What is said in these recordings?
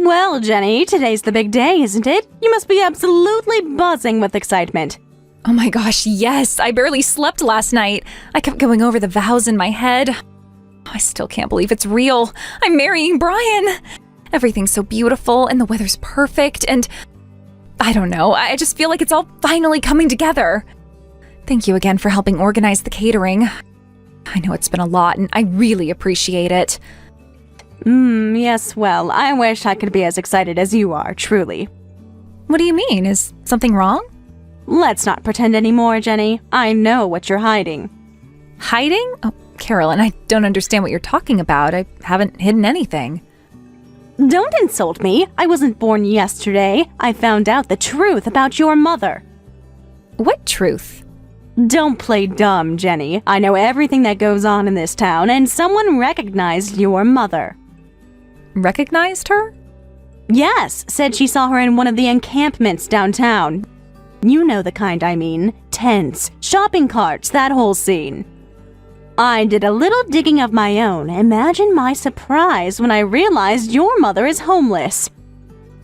Well, Jenny, today's the big day, isn't it? You must be absolutely buzzing with excitement. Oh my gosh, yes! I barely slept last night. I kept going over the vows in my head. I still can't believe it's real. I'm marrying Brian! Everything's so beautiful, and the weather's perfect, and I don't know, I just feel like it's all finally coming together. Thank you again for helping organize the catering. I know it's been a lot, and I really appreciate it. Yes, well, I wish I could be as excited as you are, truly. What do you mean? Is something wrong? Let's not pretend anymore, Jenny. I know what you're hiding. Hiding? Oh, Carolyn, I don't understand what you're talking about. I haven't hidden anything. Don't insult me. I wasn't born yesterday. I found out the truth about your mother. What truth? Don't play dumb, Jenny. I know everything that goes on in this town, and someone recognized your mother. Recognized her? Yes, said she saw her in one of the encampments downtown. You know the kind I mean. Tents, shopping carts, that whole scene. I did a little digging of my own. Imagine my surprise when I realized your mother is homeless.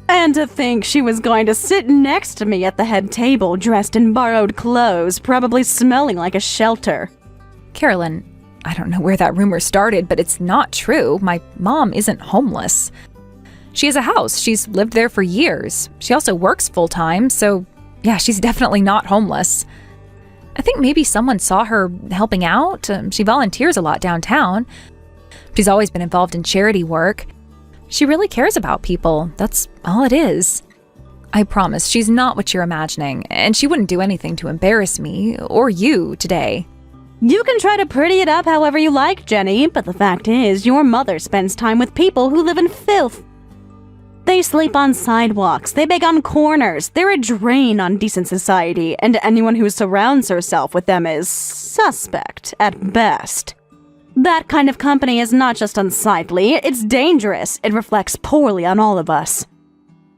And to think she was going to sit next to me at the head table dressed in borrowed clothes, probably smelling like a shelter. Carolyn, I don't know where that rumor started, but it's not true. My mom isn't homeless. She has a house. She's lived there for years. She also works full-time, so yeah, she's definitely not homeless. I think maybe someone saw her helping out. She volunteers a lot downtown. She's always been involved in charity work. She really cares about people. That's all it is. I promise she's not what you're imagining, and she wouldn't do anything to embarrass me or you today. You can try to pretty it up however you like, Jenny, but the fact is your mother spends time with people who live in filth. They sleep on sidewalks, they beg on corners, they're a drain on decent society, and anyone who surrounds herself with them is suspect at best. That kind of company is not just unsightly, it's dangerous. It reflects poorly on all of us.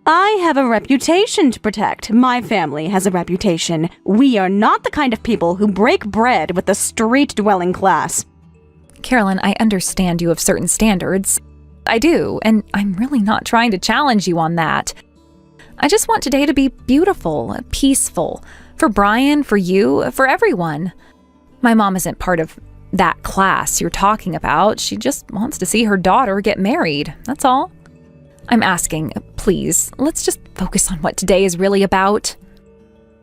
I have a reputation to protect. My family has a reputation. We are not the kind of people who break bread with the street-dwelling class. Carolyn, I understand you have certain standards. I do, and I'm really not trying to challenge you on that. I just want today to be beautiful, peaceful. For Brian, for you, for everyone. My mom isn't part of that class you're talking about. She just wants to see her daughter get married. That's all. I'm asking, please, let's just focus on what today is really about.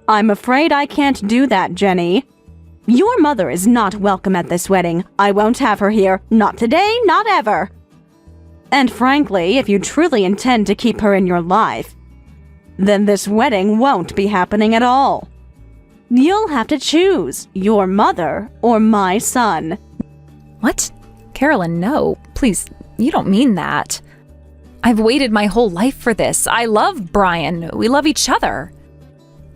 I'm afraid I can't do that, Jenny. Your mother is not welcome at this wedding. I won't have her here. Not today, not ever. And frankly, if you truly intend to keep her in your life, then this wedding won't be happening at all. You'll have to choose your mother or my son. What? Carolyn, no. Please, you don't mean that. I've waited my whole life for this. I love Brian. We love each other.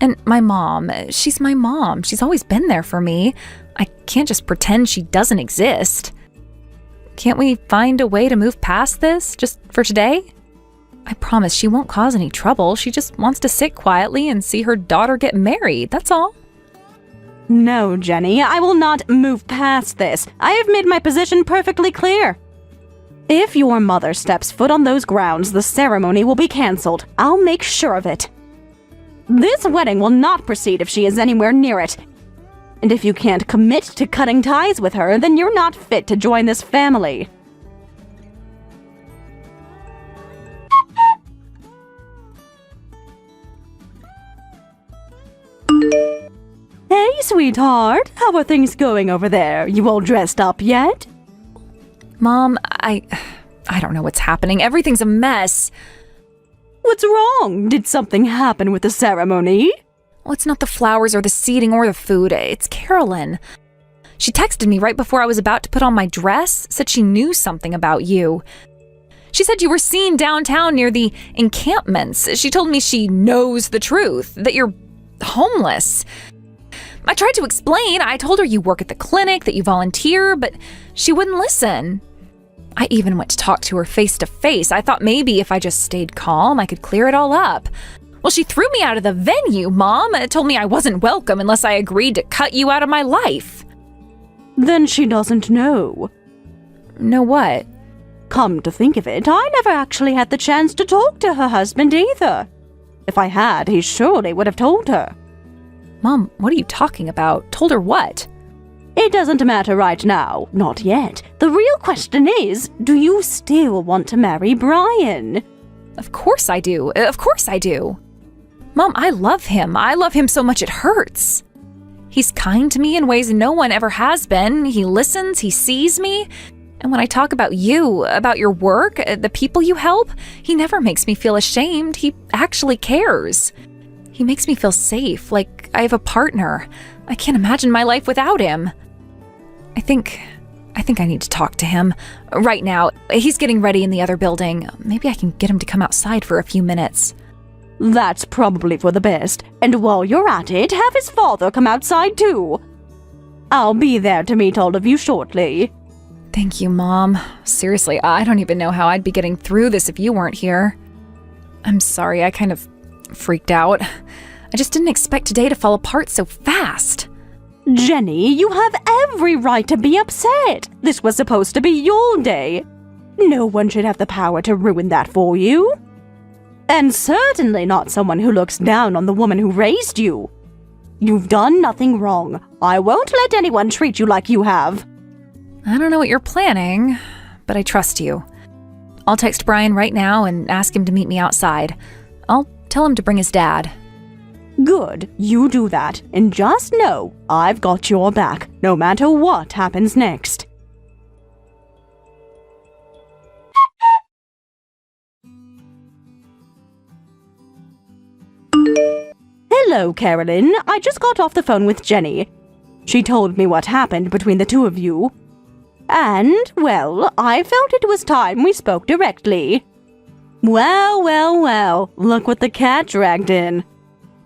And my mom, she's my mom. She's always been there for me. I can't just pretend she doesn't exist. Can't we find a way to move past this, just for today? I promise she won't cause any trouble. She just wants to sit quietly and see her daughter get married, that's all. No, Jenny, I will not move past this. I have made my position perfectly clear. If your mother steps foot on those grounds, the ceremony will be cancelled. I'll make sure of it. This wedding will not proceed if she is anywhere near it. And if you can't commit to cutting ties with her, then you're not fit to join this family. Hey, sweetheart. How are things going over there? You all dressed up yet? Mom, I don't know what's happening. Everything's a mess. What's wrong? Did something happen with the ceremony? Well, it's not the flowers or the seating or the food. It's Carolyn. She texted me right before I was about to put on my dress, said she knew something about you. She said you were seen downtown near the encampments. She told me she knows the truth, that you're homeless. I tried to explain. I told her you work at the clinic, that you volunteer, but she wouldn't listen. I even went to talk to her face to face. I thought maybe if I just stayed calm, I could clear it all up. Well, she threw me out of the venue, Mom. Told me I wasn't welcome unless I agreed to cut you out of my life. Then she doesn't know. Know what? Come to think of it, I never actually had the chance to talk to her husband either. If I had, he surely would have told her. Mom, what are you talking about? Told her what? It doesn't matter right now, not yet. The real question is, do you still want to marry Brian? Of course I do. Of course I do. Mom, I love him. I love him so much it hurts. He's kind to me in ways no one ever has been. He listens, he sees me. And when I talk about you, about your work, the people you help, he never makes me feel ashamed. He actually cares. He makes me feel safe, like I have a partner. I can't imagine my life without him. I think I need to talk to him. Right now, he's getting ready in the other building. Maybe I can get him to come outside for a few minutes. That's probably for the best. And while you're at it, have his father come outside too. I'll be there to meet all of you shortly. Thank you, Mom. Seriously, I don't even know how I'd be getting through this if you weren't here. I'm sorry, I kind of freaked out. I just didn't expect today to fall apart so fast. Jenny, you have every right to be upset. This was supposed to be your day. No one should have the power to ruin that for you. And certainly not someone who looks down on the woman who raised you. You've done nothing wrong. I won't let anyone treat you like you have. I don't know what you're planning, but I trust you. I'll text Brian right now and ask him to meet me outside. I'll tell him to bring his dad. Good, you do that, and just know I've got your back, no matter what happens next. Hello, Carolyn. I just got off the phone with Jenny. She told me what happened between the two of you. And, well, I felt it was time we spoke directly. Well, look what the cat dragged in.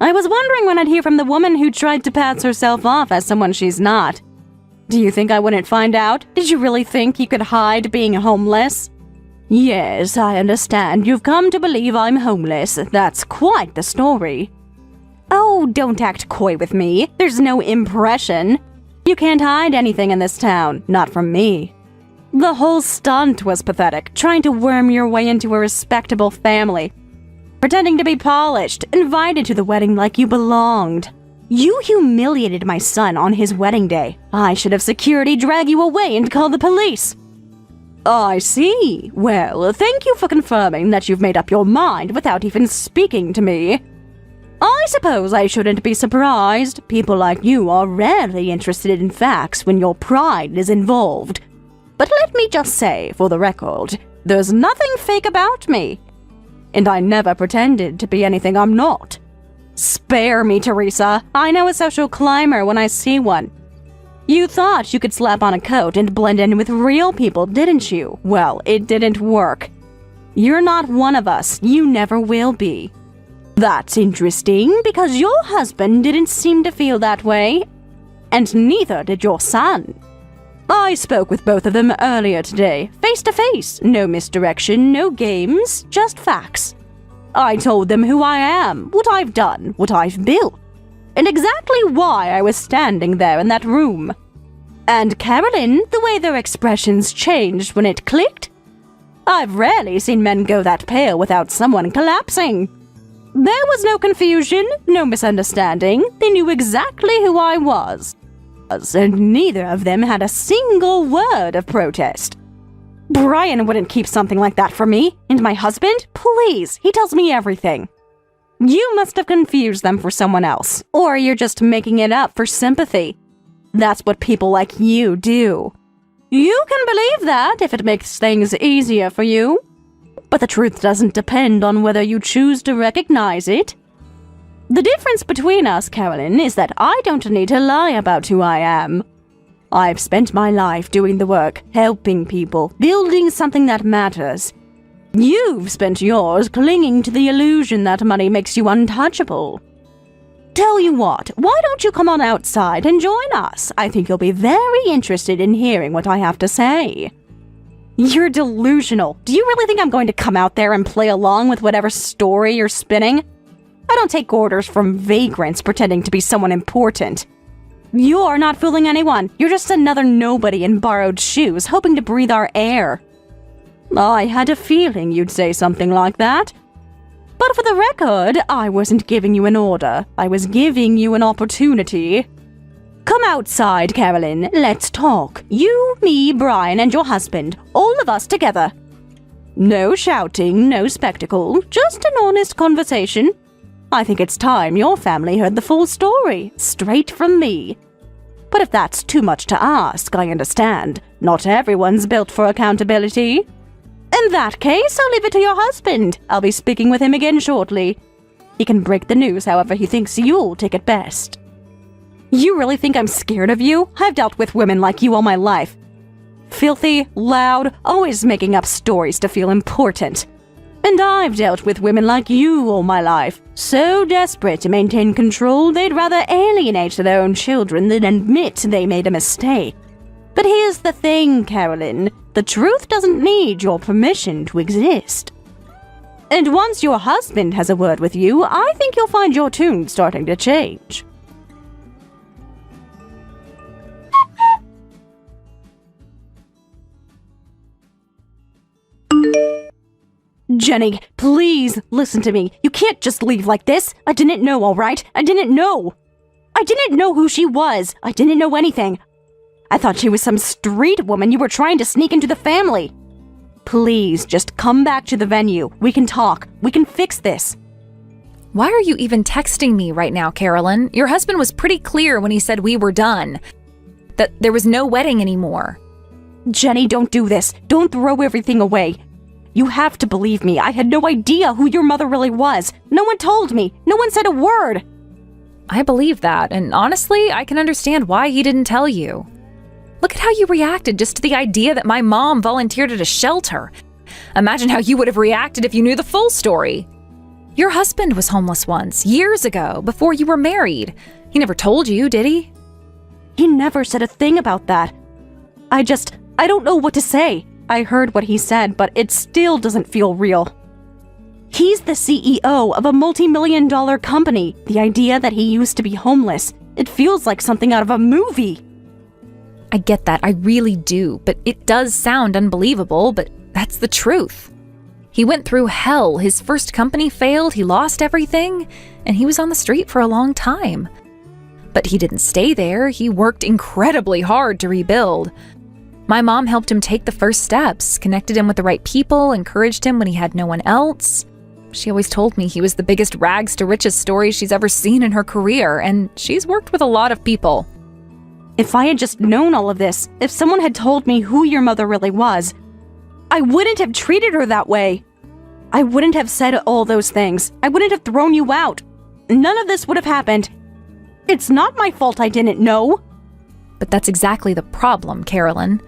I was wondering when I'd hear from the woman who tried to pass herself off as someone she's not. Do you think I wouldn't find out? Did you really think you could hide being homeless? Yes, I understand. You've come to believe I'm homeless. That's quite the story. Oh, don't act coy with me. There's no impression. You can't hide anything in this town, not from me. The whole stunt was pathetic, trying to worm your way into a respectable family. Pretending to be polished, invited to the wedding like you belonged. You humiliated my son on his wedding day. I should have security drag you away and call the police. I see. Well, thank you for confirming that you've made up your mind without even speaking to me. I suppose I shouldn't be surprised. People like you are rarely interested in facts when your pride is involved. But let me just say, for the record, there's nothing fake about me. And I never pretended to be anything I'm not. Spare me, Teresa. I know a social climber when I see one. You thought you could slap on a coat and blend in with real people, didn't you? Well, it didn't work. You're not one of us. You never will be. That's interesting, because your husband didn't seem to feel that way. And neither did your son. I spoke with both of them earlier today, face to face. No misdirection, no games, just facts. I told them who I am, what I've done, what I've built, and exactly why I was standing there in that room. And Carolyn, the way their expressions changed when it clicked. I've rarely seen men go that pale without someone collapsing. There was no confusion, no misunderstanding. They knew exactly who I was. And neither of them had a single word of protest. Brian wouldn't keep something like that from me. And my husband? Please, he tells me everything. You must have confused them for someone else. Or you're just making it up for sympathy. That's what people like you do. You can believe that if it makes things easier for you. But the truth doesn't depend on whether you choose to recognize it. The difference between us, Carolyn, is that I don't need to lie about who I am. I've spent my life doing the work, helping people, building something that matters. You've spent yours clinging to the illusion that money makes you untouchable. Tell you what, why don't you come on outside and join us? I think you'll be very interested in hearing what I have to say. You're delusional. Do you really think I'm going to come out there and play along with whatever story you're spinning? I don't take orders from vagrants pretending to be someone important. You're not fooling anyone. You're just another nobody in borrowed shoes hoping to breathe our air. I had a feeling you'd say something like that. But for the record, I wasn't giving you an order. I was giving you an opportunity. Come outside, Carolyn. Let's talk. You, me, Brian, and your husband. All of us together. No shouting, no spectacle. Just an honest conversation. I think it's time your family heard the full story, straight from me. But if that's too much to ask, I understand. Not everyone's built for accountability. In that case, I'll leave it to your husband. I'll be speaking with him again shortly. He can break the news however he thinks you'll take it best. You really think I'm scared of you? I've dealt with women like you all my life. Filthy, loud, always making up stories to feel important. And I've dealt with women like you all my life, so desperate to maintain control they'd rather alienate their own children than admit they made a mistake. But here's the thing, Carolyn. The truth doesn't need your permission to exist. And once your husband has a word with you, I think you'll find your tune starting to change. Jenny, please listen to me. You can't just leave like this. I didn't know, all right? I didn't know. I didn't know who she was. I didn't know anything. I thought she was some street woman you were trying to sneak into the family. Please, just come back to the venue. We can talk. We can fix this. Why are you even texting me right now, Carolyn? Your husband was pretty clear when he said we were done. That there was no wedding anymore. Jenny, don't do this. Don't throw everything away. You have to believe me. I had no idea who your mother really was. No one told me. No one said a word. I believe that, and honestly, I can understand why he didn't tell you. Look at how you reacted just to the idea that my mom volunteered at a shelter. Imagine how you would have reacted if you knew the full story. Your husband was homeless once, years ago, before you were married. He never told you, did he? He never said a thing about that. I don't know what to say. I heard what he said, but it still doesn't feel real. He's the CEO of a multi-million-dollar company. The idea that he used to be homeless, it feels like something out of a movie. I get that, I really do, but it does sound unbelievable, but that's the truth. He went through hell, his first company failed, he lost everything, and he was on the street for a long time. But he didn't stay there, he worked incredibly hard to rebuild. My mom helped him take the first steps, connected him with the right people, encouraged him when he had no one else. She always told me he was the biggest rags to riches story she's ever seen in her career, and she's worked with a lot of people. If I had just known all of this, if someone had told me who your mother really was, I wouldn't have treated her that way. I wouldn't have said all those things. I wouldn't have thrown you out. None of this would have happened. It's not my fault I didn't know. But that's exactly the problem, Carolyn.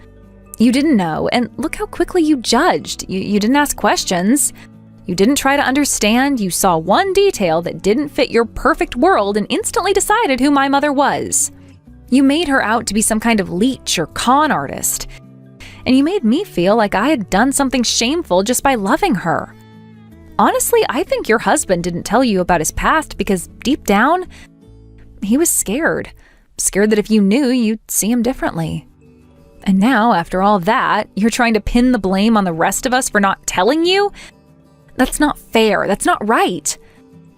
You didn't know, and look how quickly you judged. You didn't ask questions. You didn't try to understand. You saw one detail that didn't fit your perfect world and instantly decided who my mother was. You made her out to be some kind of leech or con artist. And you made me feel like I had done something shameful just by loving her. Honestly, I think your husband didn't tell you about his past because deep down, he was scared. Scared that if you knew, you'd see him differently. And now, after all that, you're trying to pin the blame on the rest of us for not telling you? That's not fair. That's not right.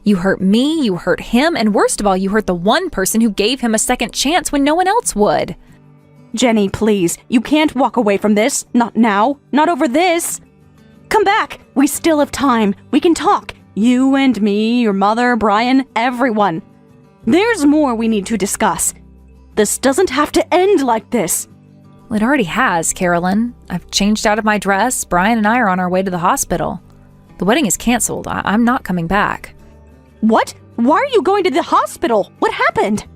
You hurt me, you hurt him, and worst of all, you hurt the one person who gave him a second chance when no one else would. Jenny, please. You can't walk away from this. Not now. Not over this. Come back. We still have time. We can talk. You and me, your mother, Brian, everyone. There's more we need to discuss. This doesn't have to end like this. Well, it already has, Carolyn. I've changed out of my dress. Brian and I are on our way to the hospital. The wedding is canceled. I'm not coming back. What? Why are you going to the hospital? What happened?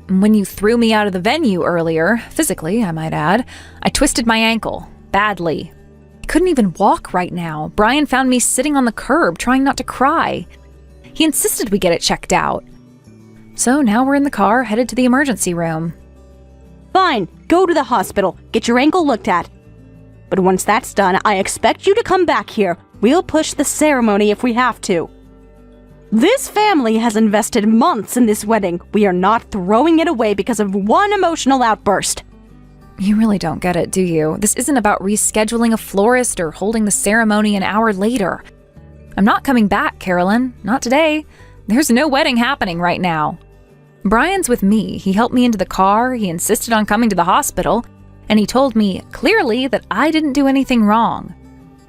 When you threw me out of the venue earlier, physically, I might add, I twisted my ankle. Badly. I couldn't even walk right now. Brian found me sitting on the curb, trying not to cry. He insisted we get it checked out. So now we're in the car, headed to the emergency room. Fine, go to the hospital, get your ankle looked at. But once that's done, I expect you to come back here. We'll push the ceremony if we have to. This family has invested months in this wedding. We are not throwing it away because of one emotional outburst. You really don't get it, do you? This isn't about rescheduling a florist or holding the ceremony an hour later. I'm not coming back, Carolyn. Not today. There's no wedding happening right now. Brian's with me. He helped me into the car, he insisted on coming to the hospital, and he told me clearly that I didn't do anything wrong.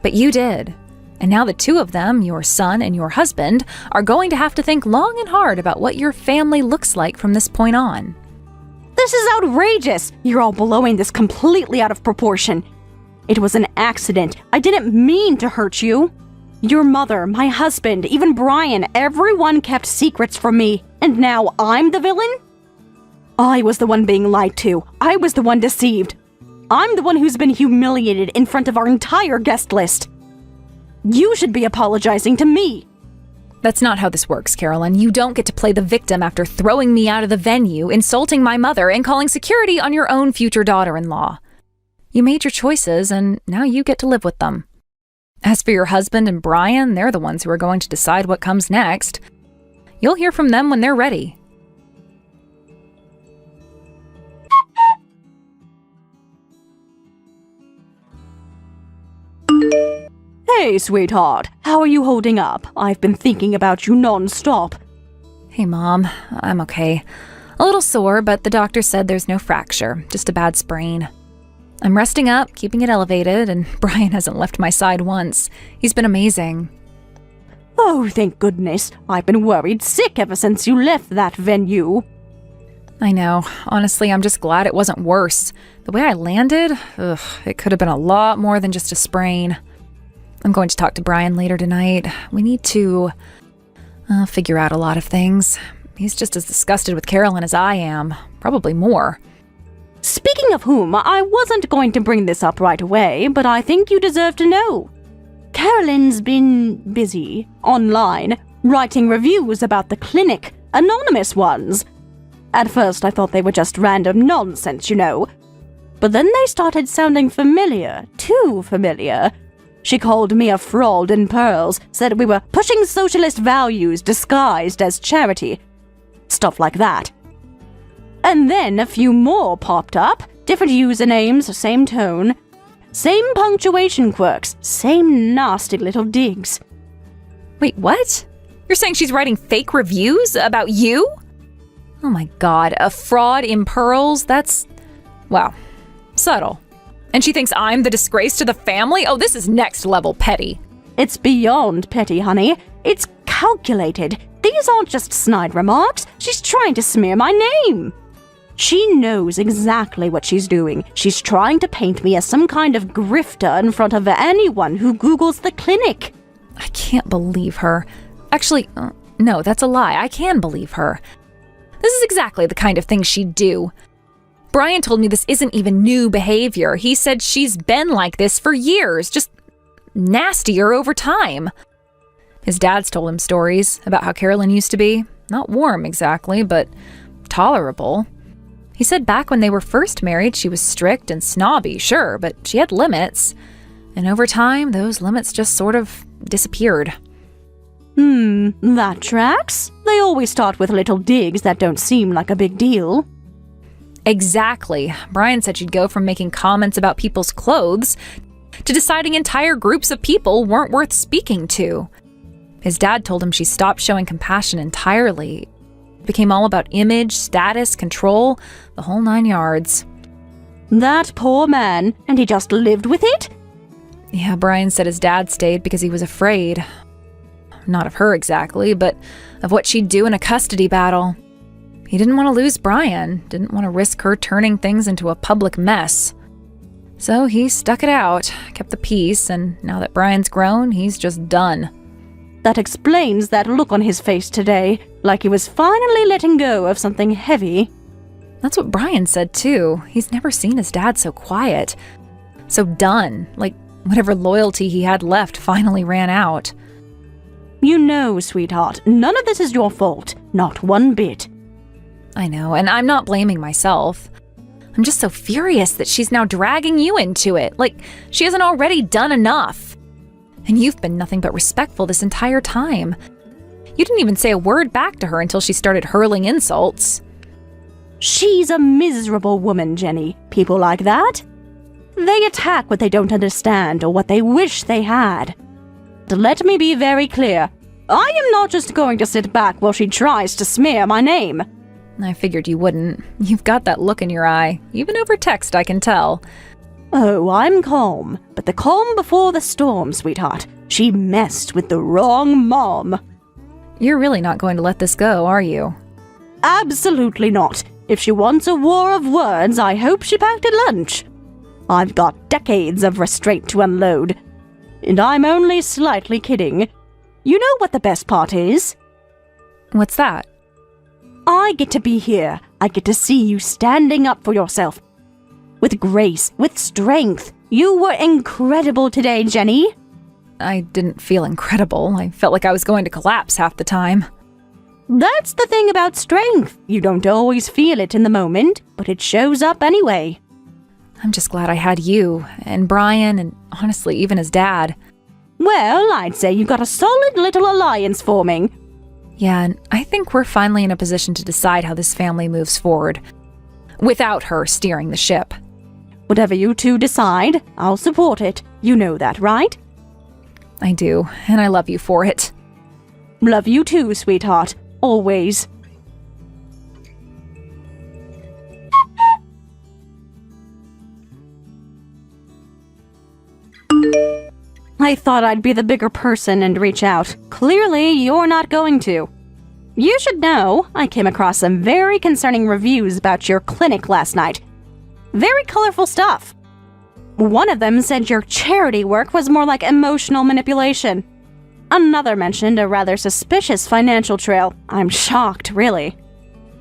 But you did. And now the two of them, your son and your husband, are going to have to think long and hard about what your family looks like from this point on. This is outrageous! You're all blowing this completely out of proportion. It was an accident. I didn't mean to hurt you. Your mother, my husband, even Brian, everyone kept secrets from me. And now I'm the villain? I was the one being lied to. I was the one deceived. I'm the one who's been humiliated in front of our entire guest list. You should be apologizing to me. That's not how this works, Carolyn. You don't get to play the victim after throwing me out of the venue, insulting my mother, and calling security on your own future daughter-in-law. You made your choices, and now you get to live with them. As for your husband and Brian, they're the ones who are going to decide what comes next. You'll hear from them when they're ready. Hey, sweetheart. How are you holding up? I've been thinking about you non-stop. Hey, Mom. I'm okay. A little sore, but the doctor said there's no fracture, just a bad sprain. I'm resting up, keeping it elevated, and Brian hasn't left my side once. He's been amazing. Oh, thank goodness. I've been worried sick ever since you left that venue. I know. Honestly, I'm just glad it wasn't worse. The way I landed, it could have been a lot more than just a sprain. I'm going to talk to Brian later tonight. We need to figure out a lot of things. He's just as disgusted with Carolyn as I am. Probably more. Speaking of whom, I wasn't going to bring this up right away, but I think you deserve to know. Carolyn's been busy, online, writing reviews about the clinic, anonymous ones. At first I thought they were just random nonsense, you know. But then they started sounding familiar, too familiar. She called me a fraud in pearls, said we were pushing socialist values disguised as charity. Stuff like that. And then a few more popped up, different usernames, same tone, same punctuation quirks, same nasty little digs. Wait, what? You're saying she's writing fake reviews about you? Oh my god, a fraud in pearls? That's, wow, subtle. And she thinks I'm the disgrace to the family? Oh, this is next level petty. It's beyond petty, honey. It's calculated. These aren't just snide remarks. She's trying to smear my name. She knows exactly what she's doing. She's trying to paint me as some kind of grifter in front of anyone who Googles the clinic. I can't believe her. Actually, no, that's a lie. I can believe her. This is exactly the kind of thing she'd do. Brian told me this isn't even new behavior. He said she's been like this for years, just nastier over time. His dad's told him stories about how Carolyn used to be. Not warm exactly, but tolerable. He said back when they were first married, she was strict and snobby, sure, but she had limits. And over time, those limits just sort of disappeared. That tracks. They always start with little digs that don't seem like a big deal. Exactly. Brian said she'd go from making comments about people's clothes to deciding entire groups of people weren't worth speaking to. His dad told him she stopped showing compassion entirely. It became all about image, status, control, the whole 9 yards. That poor man, and he just lived with it? Yeah, Brian said his dad stayed because he was afraid. Not of her exactly, but of what she'd do in a custody battle. He didn't want to lose Brian, didn't want to risk her turning things into a public mess. So he stuck it out, kept the peace, and now that Brian's grown, he's just done. That explains that look on his face today, like he was finally letting go of something heavy. That's what Brian said too. He's never seen his dad so quiet, so done, like whatever loyalty he had left finally ran out. You know, sweetheart, none of this is your fault, not one bit. I know, and I'm not blaming myself. I'm just so furious that she's now dragging you into it, like she hasn't already done enough. And you've been nothing but respectful this entire time. You didn't even say a word back to her until she started hurling insults. She's a miserable woman, Jenny. People like that? They attack what they don't understand or what they wish they had. Let me be very clear. I am not just going to sit back while she tries to smear my name. I figured you wouldn't. You've got that look in your eye. Even over text, I can tell. Oh, I'm calm. But the calm before the storm, sweetheart. She messed with the wrong mom. You're really not going to let this go, are you? Absolutely not. If she wants a war of words, I hope she packed at lunch. I've got decades of restraint to unload. And I'm only slightly kidding. You know what the best part is? What's that? I get to be here. I get to see you standing up for yourself. With grace, with strength. You were incredible today, Jenny. I didn't feel incredible. I felt like I was going to collapse half the time. That's the thing about strength. You don't always feel it in the moment, but it shows up anyway. I'm just glad I had you, and Brian, and honestly, even his dad. Well, I'd say you've got a solid little alliance forming. Yeah, and I think we're finally in a position to decide how this family moves forward. Without her steering the ship. Whatever you two decide, I'll support it. You know that, right? I do, and I love you for it. Love you too, sweetheart. Always. I thought I'd be the bigger person and reach out. Clearly, you're not going to. You should know, I came across some very concerning reviews about your clinic last night. Very colorful stuff. One of them said your charity work was more like emotional manipulation. Another mentioned a rather suspicious financial trail. I'm shocked, really.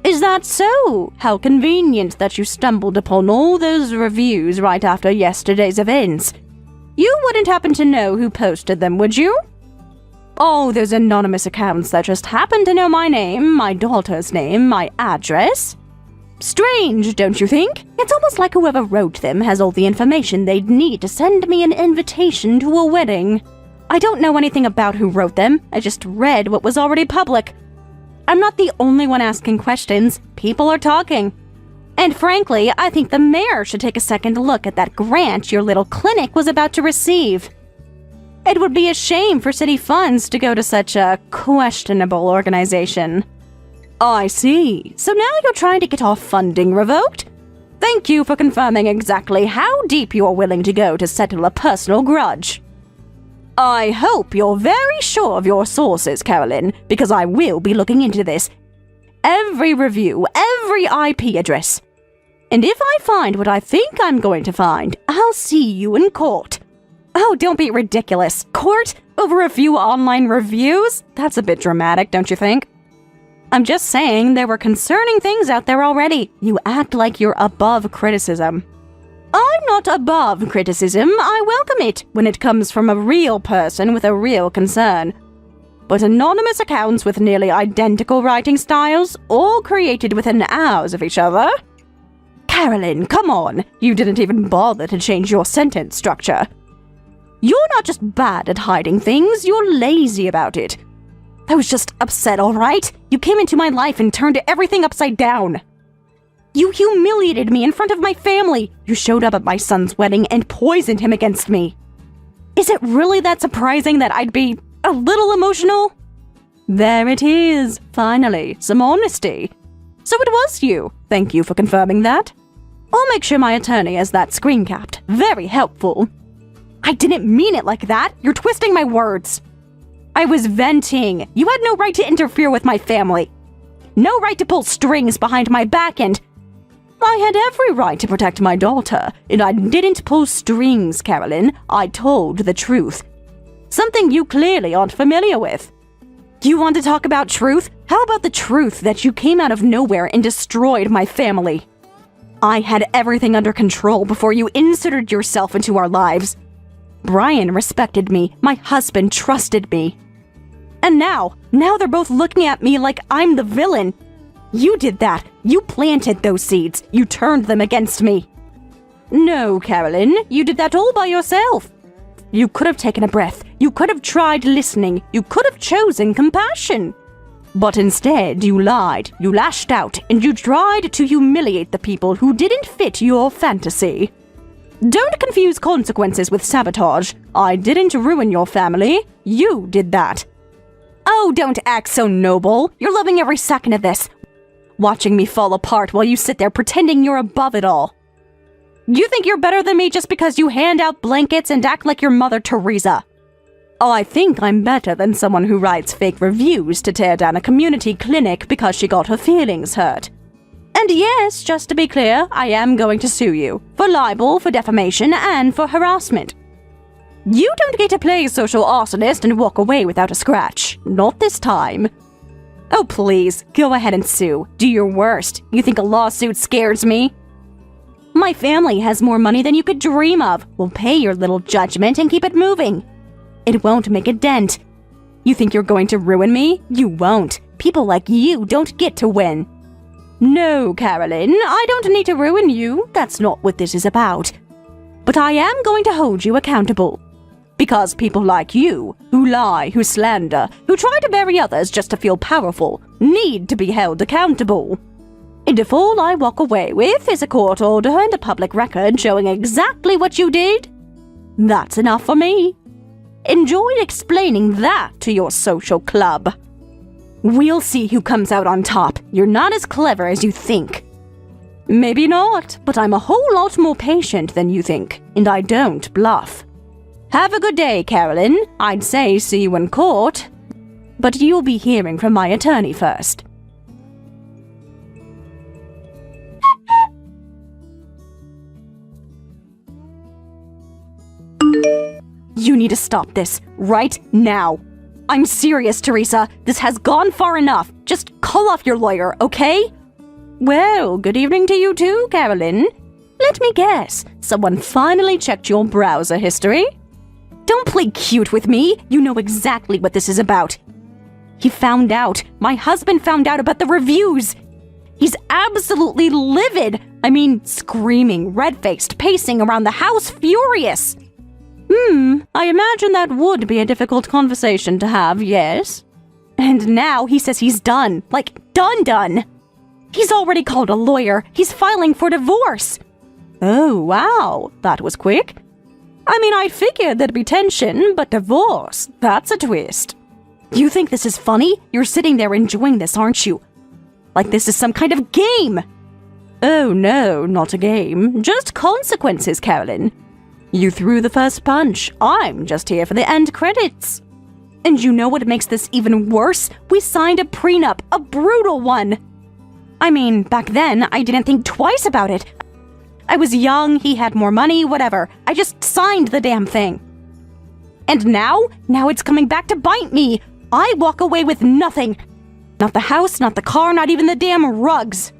Is that so? How convenient that you stumbled upon all those reviews right after yesterday's events. You wouldn't happen to know who posted them, would you? Oh, those anonymous accounts that just happen to know my name, my daughter's name, my address. Strange, don't you think? It's almost like whoever wrote them has all the information they'd need to send me an invitation to a wedding. I don't know anything about who wrote them. I just read what was already public. I'm not the only one asking questions. People are talking. And frankly, I think the mayor should take a second look at that grant your little clinic was about to receive. It would be a shame for city funds to go to such a questionable organization. I see. So now you're trying to get our funding revoked? Thank you for confirming exactly how deep you're willing to go to settle a personal grudge. I hope you're very sure of your sources, Carolyn, because I will be looking into this. Every review, every IP address. And if I find what I think I'm going to find, I'll see you in court. Oh, don't be ridiculous. Court? Over a few online reviews? That's a bit dramatic, don't you think? I'm just saying there were concerning things out there already. You act like you're above criticism. I'm not above criticism. I welcome it when it comes from a real person with a real concern. But anonymous accounts with nearly identical writing styles, all created within hours of each other? Carolyn, come on. You didn't even bother to change your sentence structure. You're not just bad at hiding things, you're lazy about it. I was just upset, all right? You came into my life and turned everything upside down. You humiliated me in front of my family. You showed up at my son's wedding and poisoned him against me. Is it really that surprising that I'd be a little emotional? There it is, finally, some honesty. So it was you. Thank you for confirming that. I'll make sure my attorney has that screen capped. Very helpful. I didn't mean it like that. You're twisting my words. I was venting. You had no right to interfere with my family. No right to pull strings behind my back, and I had every right to protect my daughter, and I didn't pull strings, Carolyn. I told the truth. Something you clearly aren't familiar with. You want to talk about truth? How about the truth that you came out of nowhere and destroyed my family? I had everything under control before you inserted yourself into our lives. Brian respected me. My husband trusted me. And now they're both looking at me like I'm the villain. You did that. You planted those seeds. You turned them against me. No, Carolyn, you did that all by yourself. You could have taken a breath. You could have tried listening. You could have chosen compassion. But instead, you lied, you lashed out, and you tried to humiliate the people who didn't fit your fantasy. Don't confuse consequences with sabotage. I didn't ruin your family. You did that. Oh, don't act so noble. You're loving every second of this. Watching me fall apart while you sit there pretending you're above it all. You think you're better than me just because you hand out blankets and act like your Mother Teresa. Oh, I think I'm better than someone who writes fake reviews to tear down a community clinic because she got her feelings hurt. And yes, just to be clear, I am going to sue you. For libel, for defamation, and for harassment. You don't get to play social arsonist and walk away without a scratch. Not this time. Oh, please, go ahead and sue. Do your worst. You think a lawsuit scares me? My family has more money than you could dream of. We'll pay your little judgment and keep it moving. It won't make a dent. You think you're going to ruin me? You won't. People like you don't get to win. No, Carolyn, I don't need to ruin you. That's not what this is about. But I am going to hold you accountable. Because people like you, who lie, who slander, who try to bury others just to feel powerful, need to be held accountable. And if all I walk away with is a court order and a public record showing exactly what you did, that's enough for me. Enjoy explaining that to your social club. We'll see who comes out on top. You're not as clever as you think. Maybe not, but I'm a whole lot more patient than you think, and I don't bluff. Have a good day, Carolyn. I'd say see you in court, but you'll be hearing from my attorney first. You need to stop this right now. I'm serious, Teresa. This has gone far enough. Just call off your lawyer, okay? Well, good evening to you too, Carolyn. Let me guess. Someone finally checked your browser history? Don't play cute with me. You know exactly what this is about. He found out. My husband found out about the reviews. He's absolutely livid. I mean, screaming, red-faced, pacing around the house, furious. I imagine that would be a difficult conversation to have, yes? And now he says he's done. Like, done. He's already called a lawyer. He's filing for divorce. Oh, wow. That was quick. I mean, I figured there'd be tension, but divorce, that's a twist. You think this is funny? You're sitting there enjoying this, aren't you? Like this is some kind of game. Oh, no, not a game. Just consequences, Carolyn. You threw the first punch. I'm just here for the end credits. And you know what makes this even worse? We signed a prenup, a brutal one. I mean, back then, I didn't think twice about it. I was young, he had more money, whatever. I just signed the damn thing. And now it's coming back to bite me. I walk away with nothing. Not the house, not the car, not even the damn rugs.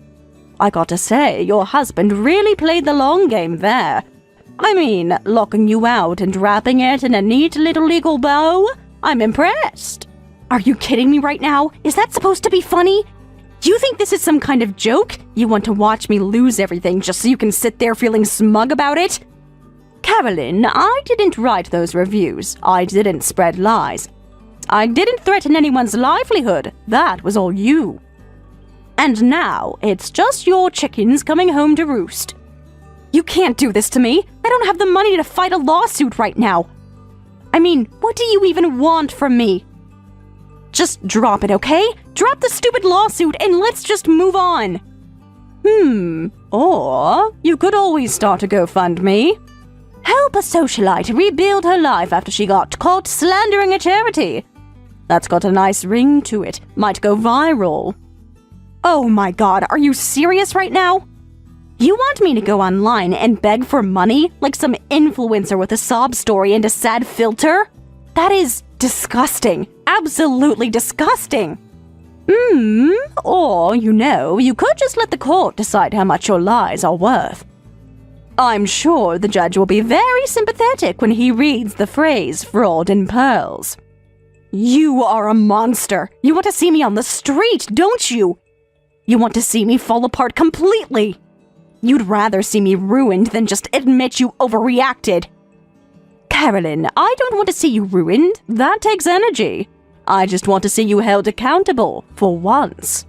I got to say, your husband really played the long game there. I mean, locking you out and wrapping it in a neat little legal bow? I'm impressed. Are you kidding me right now? Is that supposed to be funny? You think this is some kind of joke? You want to watch me lose everything just so you can sit there feeling smug about it? Carolyn, I didn't write those reviews. I didn't spread lies. I didn't threaten anyone's livelihood. That was all you. And now, it's just your chickens coming home to roost. You can't do this to me. I don't have the money to fight a lawsuit right now. I mean, what do you even want from me? Just drop it, okay? Drop the stupid lawsuit and let's just move on. Or you could always start a GoFundMe. Help a socialite rebuild her life after she got caught slandering a charity. That's got a nice ring to it. Might go viral. Oh my god, are you serious right now? You want me to go online and beg for money like some influencer with a sob story and a sad filter? That is disgusting. Absolutely disgusting. Or, you could just let the court decide how much your lies are worth. I'm sure the judge will be very sympathetic when he reads the phrase fraud in pearls. You are a monster. You want to see me on the street, don't you? You want to see me fall apart completely. You'd rather see me ruined than just admit you overreacted. Carolyn, I don't want to see you ruined. That takes energy. I just want to see you held accountable, for once.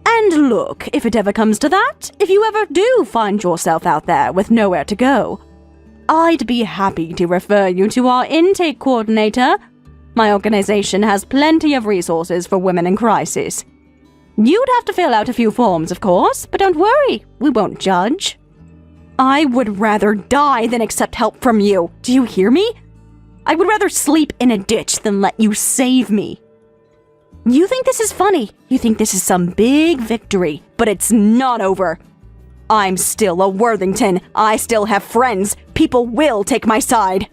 And look, if it ever comes to that, if you ever do find yourself out there with nowhere to go, I'd be happy to refer you to our intake coordinator. My organization has plenty of resources for women in crisis. You'd have to fill out a few forms, of course, but don't worry, we won't judge. I would rather die than accept help from you. Do you hear me? I would rather sleep in a ditch than let you save me. You think this is funny. You think this is some big victory, but it's not over. I'm still a Worthington. I still have friends. People will take my side.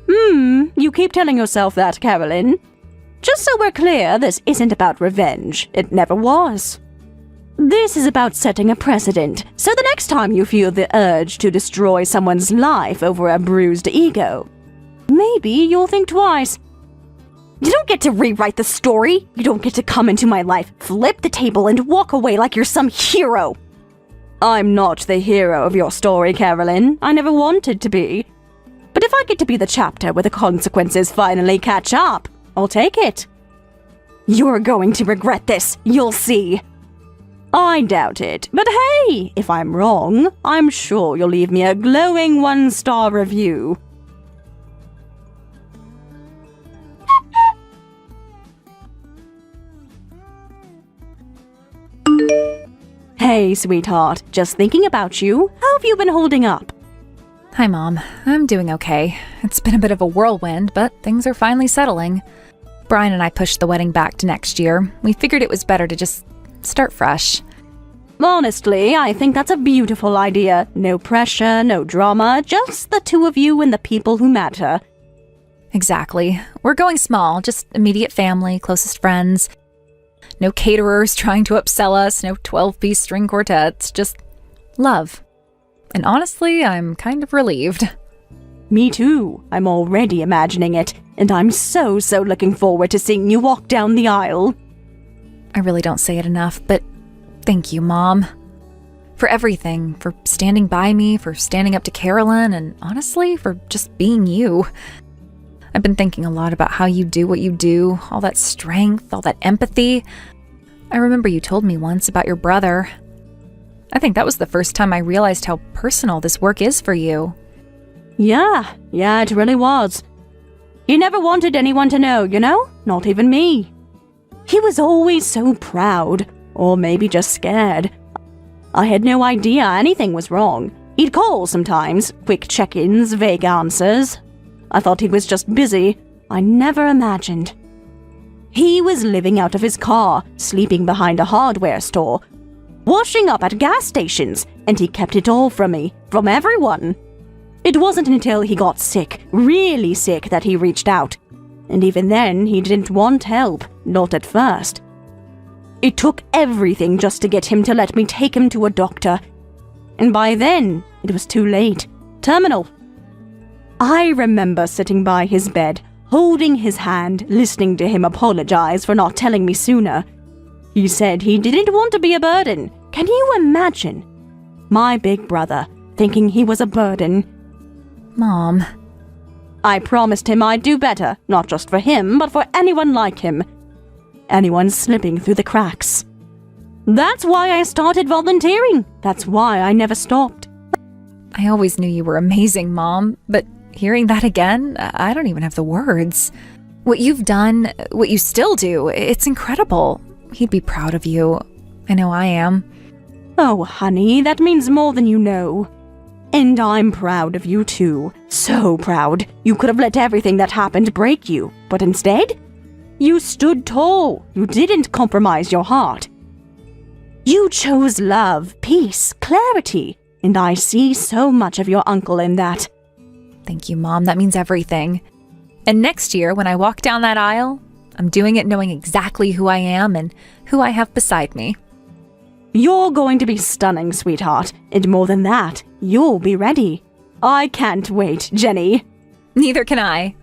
You keep telling yourself that, Carolyn. Just so we're clear, this isn't about revenge. It never was. This is about setting a precedent, so the next time you feel the urge to destroy someone's life over a bruised ego, maybe you'll think twice. You don't get to rewrite the story. You don't get to come into my life, flip the table, and walk away like you're some hero. I'm not the hero of your story, Carolyn. I never wanted to be. But if I get to be the chapter where the consequences finally catch up, I'll take it. You're going to regret this. You'll see. I doubt it, but hey, if I'm wrong, I'm sure you'll leave me a glowing 1-star review. Hey, sweetheart, just thinking about you. How have you been holding up? Hi, Mom. I'm doing okay. It's been a bit of a whirlwind, but things are finally settling. Brian and I pushed the wedding back to next year. We figured it was better to just start fresh. Honestly, I think that's a beautiful idea. No pressure, no drama, just the two of you and the people who matter. Exactly. We're going small, just immediate family, closest friends. No caterers trying to upsell us, no 12-piece string quartets, just love. And honestly, I'm kind of relieved. Me too. I'm already imagining it, and I'm so looking forward to seeing you walk down the aisle. I really don't say it enough, but thank you, Mom. For everything, for standing by me, for standing up to Carolyn, and honestly, for just being you. I've been thinking a lot about how you do what you do, all that strength, all that empathy. I remember you told me once about your brother. I think that was the first time I realized how personal this work is for you. Yeah, it really was. He never wanted anyone to know, you know? Not even me. He was always so proud, or maybe just scared. I had no idea anything was wrong. He'd call sometimes, quick check-ins, vague answers. I thought he was just busy. I never imagined. He was living out of his car, sleeping behind a hardware store, washing up at gas stations, and he kept it all from me, from everyone. It wasn't until he got sick, really sick, that he reached out. And even then, he didn't want help, not at first. It took everything just to get him to let me take him to a doctor. And by then, it was too late. Terminal. I remember sitting by his bed, holding his hand, listening to him apologize for not telling me sooner. He said he didn't want to be a burden. Can you imagine? My big brother, thinking he was a burden. Mom. I promised him I'd do better, not just for him, but for anyone like him. Anyone slipping through the cracks. That's why I started volunteering. That's why I never stopped. I always knew you were amazing, Mom, but hearing that again, I don't even have the words. What you've done, what you still do, it's incredible. He'd be proud of you. I know I am. Oh, honey, that means more than you know. And I'm proud of you too. So proud. You could have let everything that happened break you, but instead, you stood tall. You didn't compromise your heart. You chose love, peace, clarity, and I see so much of your uncle in that. Thank you, Mom. That means everything. And next year, when I walk down that aisle, I'm doing it knowing exactly who I am and who I have beside me. You're going to be stunning, sweetheart. And more than that, you'll be ready. I can't wait, Jenny. Neither can I.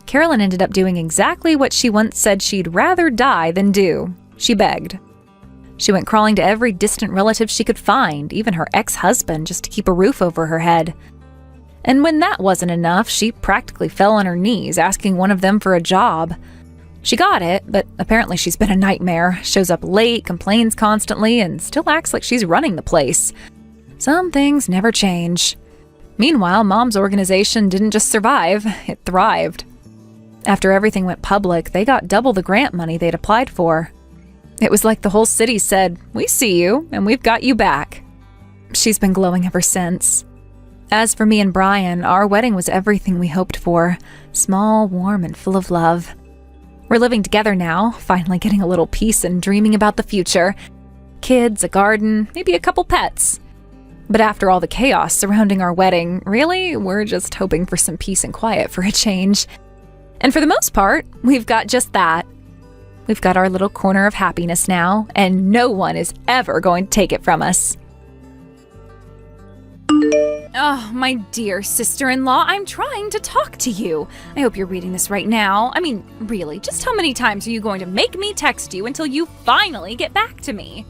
Carolyn ended up doing exactly what she once said she'd rather die than do. She begged. She went crawling to every distant relative she could find, even her ex-husband, just to keep a roof over her head. And when that wasn't enough, she practically fell on her knees asking one of them for a job. She got it, but apparently she's been a nightmare, shows up late, complains constantly, and still acts like she's running the place. Some things never change. Meanwhile, Mom's organization didn't just survive, it thrived. After everything went public, they got double the grant money they'd applied for. It was like the whole city said, "We see you, and we've got you back." She's been glowing ever since. As for me and Brian, our wedding was everything we hoped for. Small, warm, and full of love. We're living together now, finally getting a little peace and dreaming about the future. Kids, a garden, maybe a couple pets. But after all the chaos surrounding our wedding, really, we're just hoping for some peace and quiet for a change. And for the most part, we've got just that. We've got our little corner of happiness now, and no one is ever going to take it from us. Oh, my dear sister-in-law, I'm trying to talk to you. I hope you're reading this right now. I mean, really, just how many times are you going to make me text you until you finally get back to me?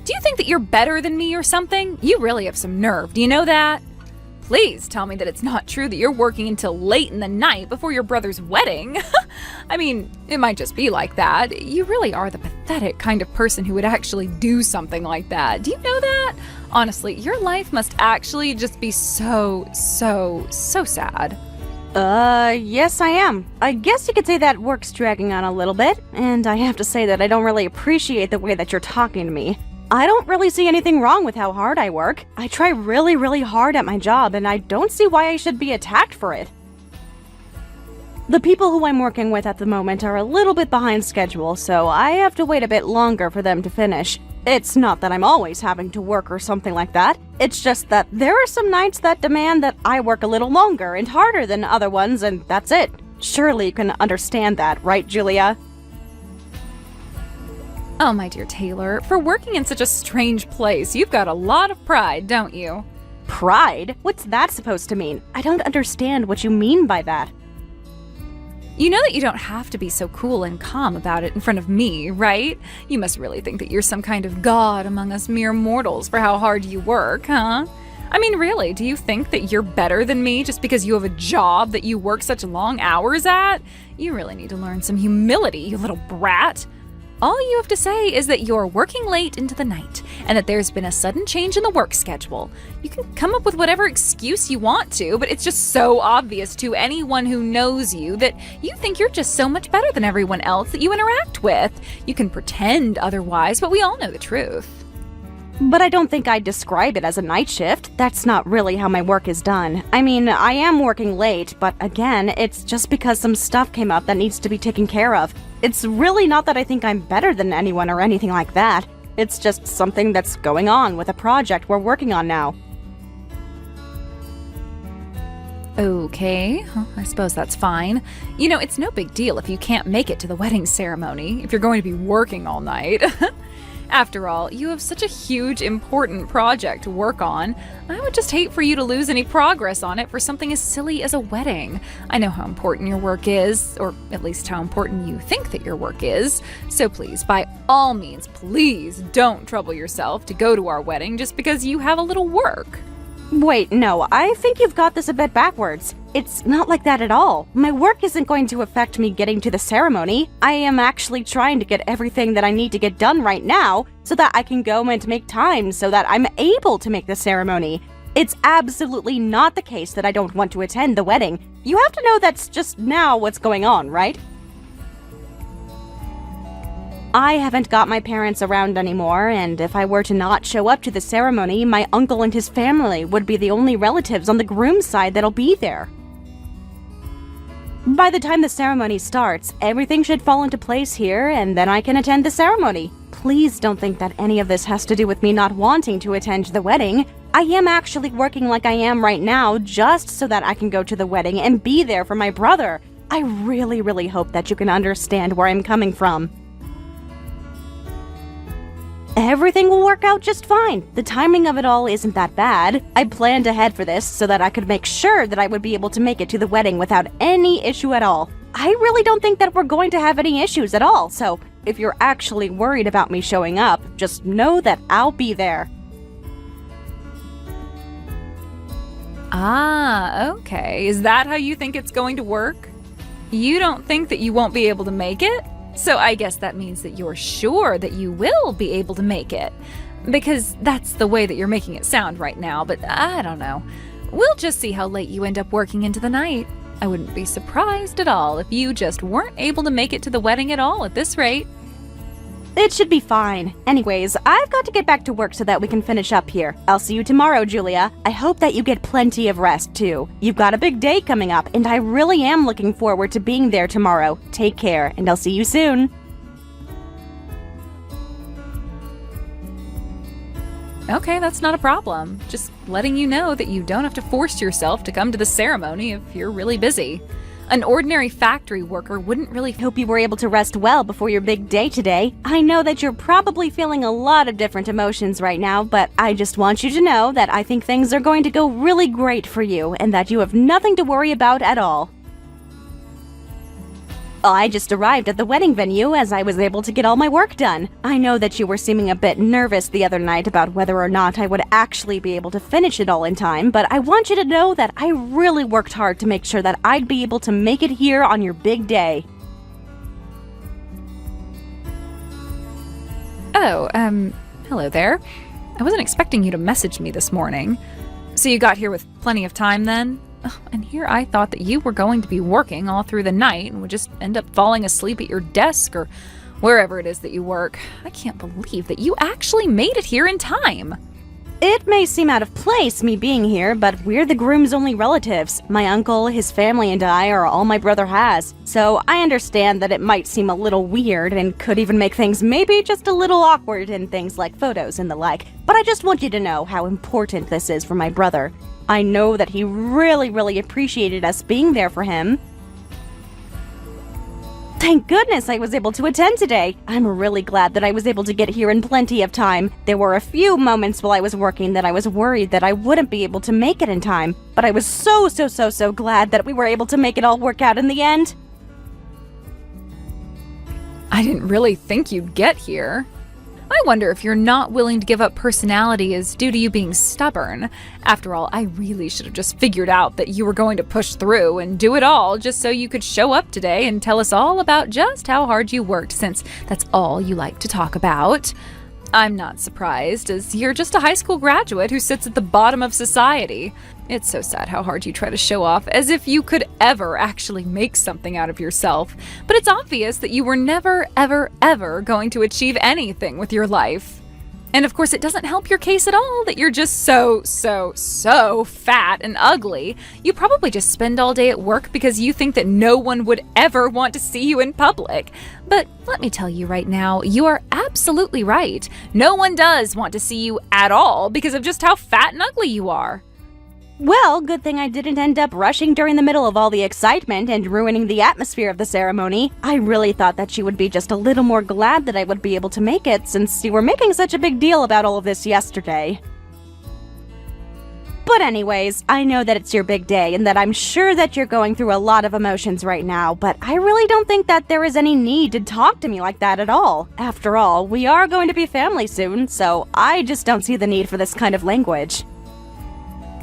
Do you think that you're better than me or something? You really have some nerve, do you know that? Please tell me that it's not true that you're working until late in the night before your brother's wedding. I mean, it might just be like that. You really are the pathetic kind of person who would actually do something like that. Do you know that? Honestly, your life must actually just be so sad. Yes I am. I guess you could say that work's dragging on a little bit, and I have to say that I don't really appreciate the way that you're talking to me. I don't really see anything wrong with how hard I work. I try really hard at my job, and I don't see why I should be attacked for it. The people who I'm working with at the moment are a little bit behind schedule, so I have to wait a bit longer for them to finish. It's not that I'm always having to work or something like that. It's just that there are some nights that demand that I work a little longer and harder than other ones, and that's it. Surely you can understand that, right, Julia? Oh, my dear Taylor, for working in such a strange place, you've got a lot of pride, don't you? Pride? What's that supposed to mean? I don't understand what you mean by that. You know that you don't have to be so cool and calm about it in front of me, right? You must really think that you're some kind of god among us mere mortals for how hard you work, huh? I mean, really, do you think that you're better than me just because you have a job that you work such long hours at? You really need to learn some humility, you little brat. All you have to say is that you're working late into the night and that there's been a sudden change in the work schedule. You can come up with whatever excuse you want to, but it's just so obvious to anyone who knows you that you think you're just so much better than everyone else that you interact with. You can pretend otherwise, but we all know the truth. But I don't think I'd describe it as a night shift. That's not really how my work is done. I mean, I am working late, but again, it's just because some stuff came up that needs to be taken care of. It's really not that I think I'm better than anyone or anything like that. It's just something that's going on with a project we're working on now. Okay, I suppose that's fine. You know, it's no big deal if you can't make it to the wedding ceremony, if you're going to be working all night. After all, you have such a huge, important project to work on. I would just hate for you to lose any progress on it for something as silly as a wedding. I know how important your work is, or at least how important you think that your work is. So please, by all means, please don't trouble yourself to go to our wedding just because you have a little work. Wait, no, I think you've got this a bit backwards. It's not like that at all. My work isn't going to affect me getting to the ceremony. I am actually trying to get everything that I need to get done right now so that I can go and make time so that I'm able to make the ceremony. It's absolutely not the case that I don't want to attend the wedding. You have to know that's just now what's going on, right? I haven't got my parents around anymore, and if I were to not show up to the ceremony, my uncle and his family would be the only relatives on the groom's side that'll be there. By the time the ceremony starts, everything should fall into place here, and then I can attend the ceremony. Please don't think that any of this has to do with me not wanting to attend the wedding. I am actually working like I am right now just so that I can go to the wedding and be there for my brother. I really hope that you can understand where I'm coming from. Everything will work out just fine. The timing of it all isn't that bad. I planned ahead for this so that I could make sure that I would be able to make it to the wedding without any issue at all. I really don't think that we're going to have any issues at all, so if you're actually worried about me showing up, just know that I'll be there. Ah, okay. Is that how you think it's going to work? You don't think that you won't be able to make it? So I guess that means that you're sure that you will be able to make it. Because that's the way that you're making it sound right now, but I don't know. We'll just see how late you end up working into the night. I wouldn't be surprised at all if you just weren't able to make it to the wedding at all at this rate. It should be fine. Anyways, I've got to get back to work so that we can finish up here. I'll see you tomorrow, Julia. I hope that you get plenty of rest, too. You've got a big day coming up, and I really am looking forward to being there tomorrow. Take care, and I'll see you soon. Okay, that's not a problem. Just letting you know that you don't have to force yourself to come to the ceremony if you're really busy. An ordinary factory worker wouldn't really Hope you were able to rest well before your big day today. I know that you're probably feeling a lot of different emotions right now, but I just want you to know that I think things are going to go really great for you and that you have nothing to worry about at all. I just arrived at the wedding venue as I was able to get all my work done. I know that you were seeming a bit nervous the other night about whether or not I would actually be able to finish it all in time, but I want you to know that I really worked hard to make sure that I'd be able to make it here on your big day. Oh, hello there. I wasn't expecting you to message me this morning. So you got here with plenty of time then? And here I thought that you were going to be working all through the night and would just end up falling asleep at your desk or wherever it is that you work. I can't believe that you actually made it here in time. It may seem out of place, me being here, but we're the groom's only relatives. My uncle, his family, and I are all my brother has. So I understand that it might seem a little weird and could even make things maybe just a little awkward in things like photos and the like. But I just want you to know how important this is for my brother. I know that he really appreciated us being there for him. Thank goodness I was able to attend today. I'm really glad that I was able to get here in plenty of time. There were a few moments while I was working that I was worried that I wouldn't be able to make it in time, but I was so glad that we were able to make it all work out in the end. I didn't really think you'd get here. I wonder if you're not willing to give up personality is due to you being stubborn. After all, I really should have just figured out that you were going to push through and do it all just so you could show up today and tell us all about just how hard you worked, since that's all you like to talk about. I'm not surprised, as you're just a high school graduate who sits at the bottom of society. It's so sad how hard you try to show off, as if you could ever actually make something out of yourself. But it's obvious that you were never, ever going to achieve anything with your life. And of course, it doesn't help your case at all that you're just so fat and ugly. You probably just spend all day at work because you think that no one would ever want to see you in public. But let me tell you right now, you are absolutely right. No one does want to see you at all because of just how fat and ugly you are. Well, good thing I didn't end up rushing during the middle of all the excitement and ruining the atmosphere of the ceremony. I really thought that she would be just a little more glad that I would be able to make it, since you were making such a big deal about all of this yesterday. But anyways, I know that it's your big day and that I'm sure that you're going through a lot of emotions right now, but I really don't think that there is any need to talk to me like that at all. After all, we are going to be family soon, so I just don't see the need for this kind of language.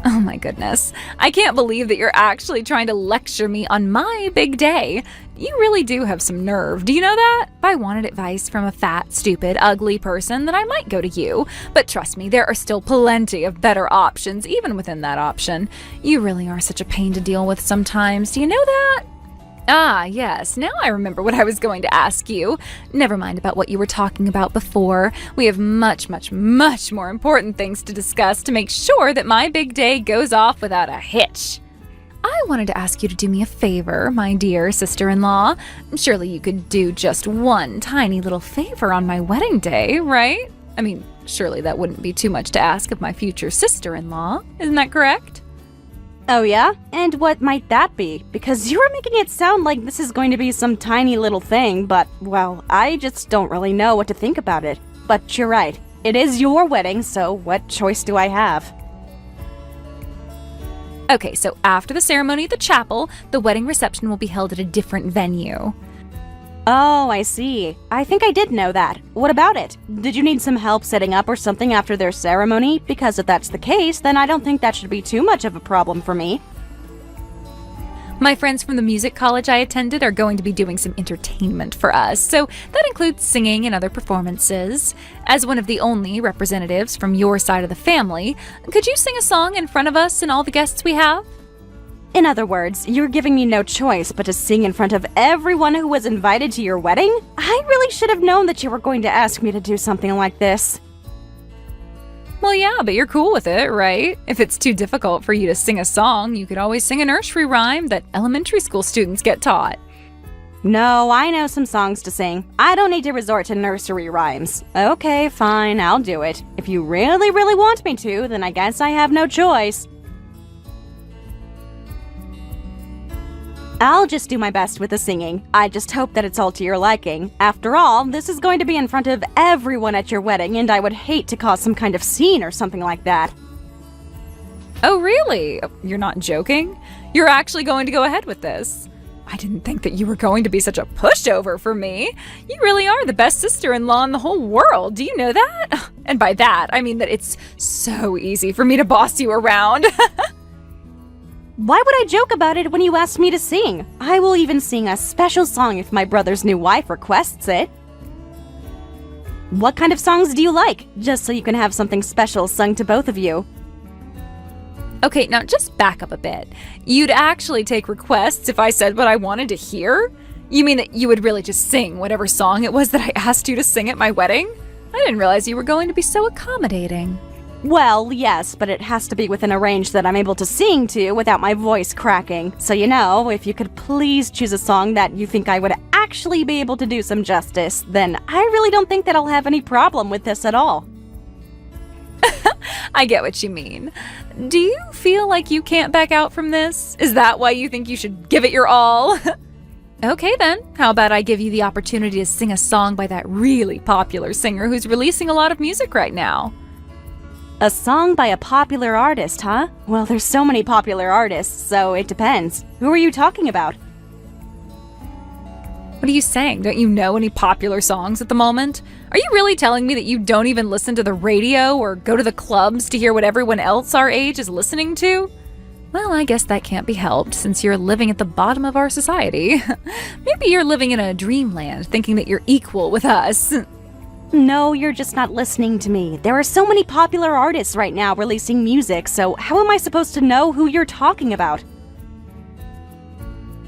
Oh my goodness. I can't believe that you're actually trying to lecture me on my big day. You really do have some nerve. Do you know that? If I wanted advice from a fat, stupid, ugly person, then I might go to you. But trust me, there are still plenty of better options, even within that option. You really are such a pain to deal with sometimes. Do you know that? Ah, yes. Now I remember what I was going to ask you. Never mind about what you were talking about before. We have much more important things to discuss to make sure that my big day goes off without a hitch. I wanted to ask you to do me a favor, my dear sister-in-law. Surely you could do just one tiny little favor on my wedding day, right? I mean, surely that wouldn't be too much to ask of my future sister-in-law. Isn't that correct? Oh yeah? And what might that be? Because you were making it sound like this is going to be some tiny little thing, but, well, I just don't really know what to think about it. But you're right. It is your wedding, so what choice do I have? Okay, so after the ceremony at the chapel, the wedding reception will be held at a different venue. Oh, I see. I think I did know that. What about it? Did you need some help setting up or something after their ceremony? Because if that's the case, then I don't think that should be too much of a problem for me. My friends from the music college I attended are going to be doing some entertainment for us, so that includes singing and other performances. As one of the only representatives from your side of the family, could you sing a song in front of us and all the guests we have? In other words, you're giving me no choice but to sing in front of everyone who was invited to your wedding? I really should have known that you were going to ask me to do something like this. Well, yeah, but you're cool with it, right? If it's too difficult for you to sing a song, you could always sing a nursery rhyme that elementary school students get taught. No, I know some songs to sing. I don't need to resort to nursery rhymes. Okay, fine, I'll do it. If you really, really want me to, then I guess I have no choice. I'll just do my best with the singing. I just hope that it's all to your liking. After all, this is going to be in front of everyone at your wedding, and I would hate to cause some kind of scene or something like that. Oh, really? You're not joking? You're actually going to go ahead with this? I didn't think that you were going to be such a pushover for me. You really are the best sister-in-law in the whole world. Do you know that? And by that, I mean that it's so easy for me to boss you around. Why would I joke about it when you asked me to sing? I will even sing a special song if my brother's new wife requests it. What kind of songs do you like? Just so you can have something special sung to both of you. Okay, now just back up a bit. You'd actually take requests if I said what I wanted to hear? You mean that you would really just sing whatever song it was that I asked you to sing at my wedding? I didn't realize you were going to be so accommodating. Well, yes, but it has to be within a range that I'm able to sing to without my voice cracking. So if you could please choose a song that you think I would actually be able to do some justice, then I really don't think that I'll have any problem with this at all. I get what you mean. Do you feel like you can't back out from this? Is that why you think you should give it your all? Okay then, how about I give you the opportunity to sing a song by that really popular singer who's releasing a lot of music right now? A song by a popular artist, huh? Well, there's so many popular artists, so it depends. Who are you talking about? What are you saying? Don't you know any popular songs at the moment? Are you really telling me that you don't even listen to the radio or go to the clubs to hear what everyone else our age is listening to? Well, I guess that can't be helped since you're living at the bottom of our society. Maybe you're living in a dreamland thinking that you're equal with us. No, you're just not listening to me. There are so many popular artists right now releasing music, so how am I supposed to know who you're talking about?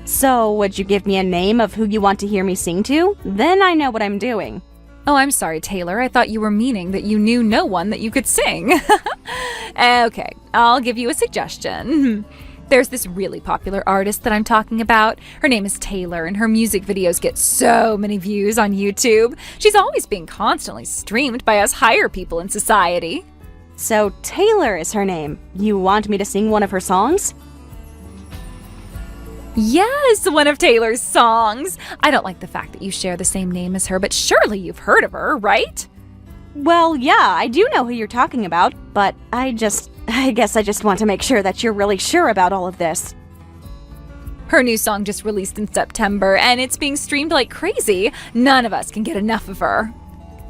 So, would you give me a name of who you want to hear me sing to? Then I know what I'm doing. Oh, I'm sorry, Taylor. I thought you were meaning that you knew no one that you could sing. Okay, I'll give you a suggestion. There's this really popular artist that I'm talking about. Her name is Taylor, and her music videos get so many views on YouTube. She's always being constantly streamed by us higher people in society. So, Taylor is her name. You want me to sing one of her songs? Yes, one of Taylor's songs. I don't like the fact that you share the same name as her, but surely you've heard of her, right? Well, yeah, I do know who you're talking about, but I guess I just want to make sure that you're really sure about all of this. Her new song just released in September, and it's being streamed like crazy. None of us can get enough of her.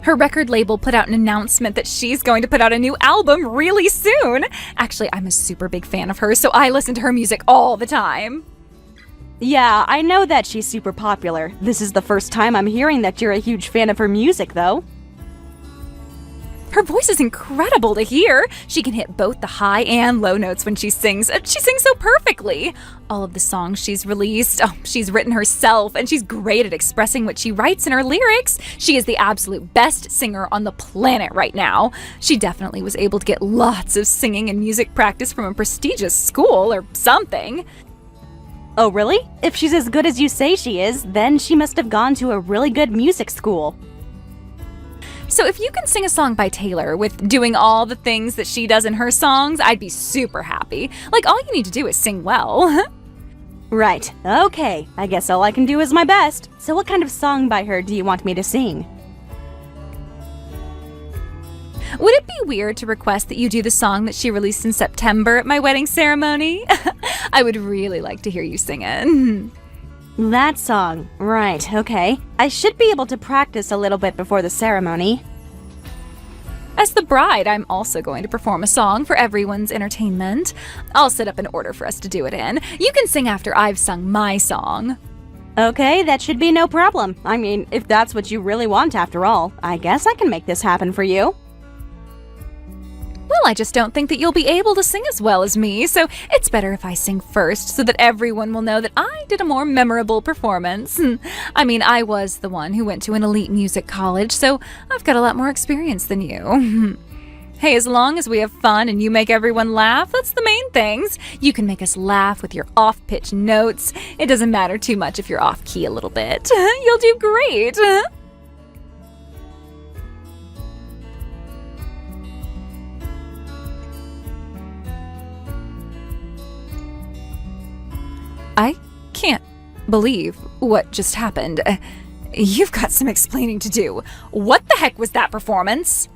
Her record label put out an announcement that she's going to put out a new album really soon. Actually, I'm a super big fan of hers, so I listen to her music all the time. Yeah, I know that she's super popular. This is the first time I'm hearing that you're a huge fan of her music, though. Her voice is incredible to hear. She can hit both the high and low notes when she sings. She sings so perfectly. All of the songs she's released, she's written herself, and she's great at expressing what she writes in her lyrics. She is the absolute best singer on the planet right now. She definitely was able to get lots of singing and music practice from a prestigious school or something. Oh, really? If she's as good as you say she is, then she must have gone to a really good music school. So if you can sing a song by Taylor with doing all the things that she does in her songs, I'd be super happy. Like, all you need to do is sing well. Right. Okay. I guess all I can do is my best. So what kind of song by her do you want me to sing? Would it be weird to request that you do the song that she released in September at my wedding ceremony? I would really like to hear you sing it. That song. Right, okay. I should be able to practice a little bit before the ceremony. As the bride, I'm also going to perform a song for everyone's entertainment. I'll set up an order for us to do it in. You can sing after I've sung my song. Okay, that should be no problem. I mean, if that's what you really want after all, I guess I can make this happen for you. Well, I just don't think that you'll be able to sing as well as me, so it's better if I sing first so that everyone will know that I did a more memorable performance. I mean, I was the one who went to an elite music college, so I've got a lot more experience than you. Hey, as long as we have fun and you make everyone laugh, that's the main things. You can make us laugh with your off-pitch notes. It doesn't matter too much if you're off-key a little bit. You'll do great. I can't believe what just happened. You've got some explaining to do. What the heck was that performance?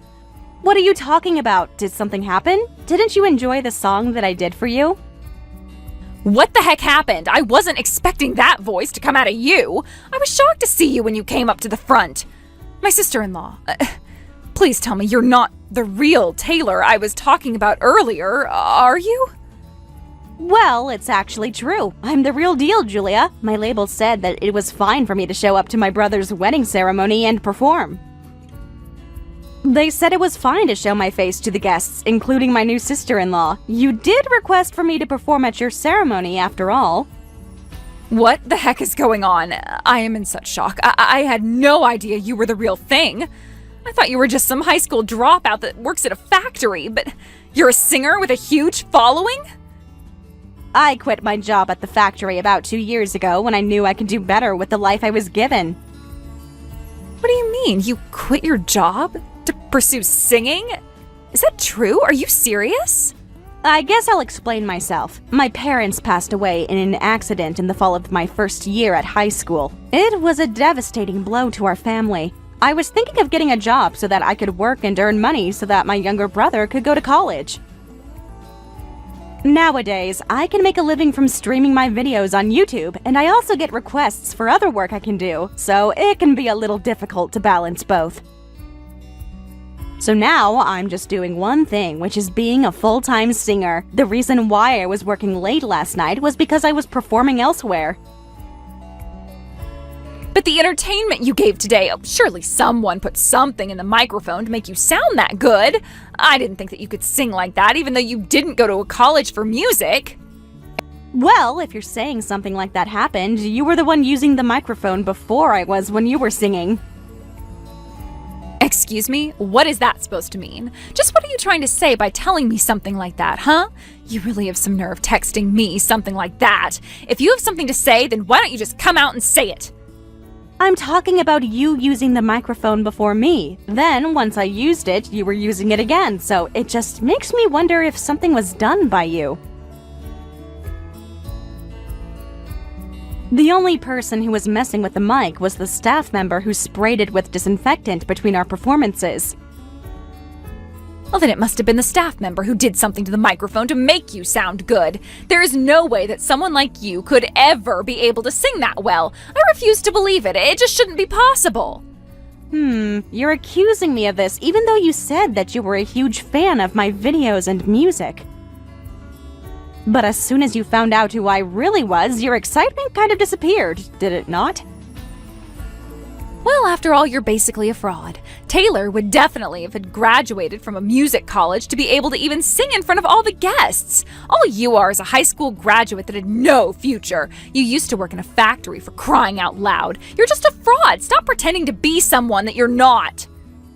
What are you talking about? Did something happen? Didn't you enjoy the song that I did for you? What the heck happened? I wasn't expecting that voice to come out of you. I was shocked to see you when you came up to the front. My sister-in-law, please tell me you're not the real Taylor I was talking about earlier, are you? Well, it's actually true. I'm the real deal, Julia. My label said that it was fine for me to show up to my brother's wedding ceremony and perform. They said it was fine to show my face to the guests, including my new sister-in-law. You did request for me to perform at your ceremony, after all. What the heck is going on? I am in such shock. I had no idea you were the real thing. I thought you were just some high school dropout that works at a factory, but you're a singer with a huge following? I quit my job at the factory about 2 years ago when I knew I could do better with the life I was given. What do you mean? You quit your job to pursue singing? Is that true? Are you serious? I guess I'll explain myself. My parents passed away in an accident in the fall of my first year at high school. It was a devastating blow to our family. I was thinking of getting a job so that I could work and earn money so that my younger brother could go to college. Nowadays, I can make a living from streaming my videos on YouTube, and I also get requests for other work I can do, so it can be a little difficult to balance both. So now, I'm just doing one thing, which is being a full-time singer. The reason why I was working late last night was because I was performing elsewhere. But the entertainment you gave today, surely someone put something in the microphone to make you sound that good. I didn't think that you could sing like that, even though you didn't go to a college for music. Well, if you're saying something like that happened, you were the one using the microphone before I was when you were singing. Excuse me? What is that supposed to mean? Just what are you trying to say by telling me something like that, huh? You really have some nerve texting me something like that. If you have something to say, then why don't you just come out and say it? I'm talking about you using the microphone before me. Then, once I used it, you were using it again, so it just makes me wonder if something was done by you. The only person who was messing with the mic was the staff member who sprayed it with disinfectant between our performances. Well, then it must have been the staff member who did something to the microphone to make you sound good. There is no way that someone like you could ever be able to sing that well. I refuse to believe it. It just shouldn't be possible. You're accusing me of this even though you said that you were a huge fan of my videos and music. But as soon as you found out who I really was, your excitement kind of disappeared, did it not? Well, after all, you're basically a fraud. Taylor would definitely have had graduated from a music college to be able to even sing in front of all the guests. All you are is a high school graduate that had no future. You used to work in a factory, for crying out loud. You're just a fraud. Stop pretending to be someone that you're not.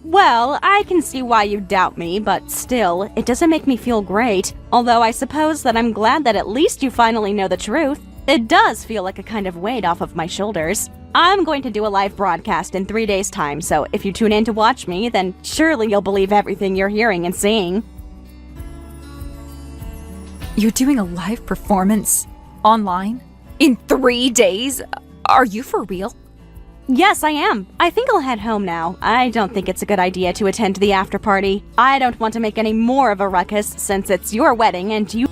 Well, I can see why you doubt me, but still, it doesn't make me feel great. Although I suppose that I'm glad that at least you finally know the truth. It does feel like a kind of weight off of my shoulders. I'm going to do a live broadcast in 3 days' time, so if you tune in to watch me, then surely you'll believe everything you're hearing and seeing. You're doing a live performance online? In 3 days? Are you for real? Yes, I am. I think I'll head home now. I don't think it's a good idea to attend the after party. I don't want to make any more of a ruckus since it's your wedding and you...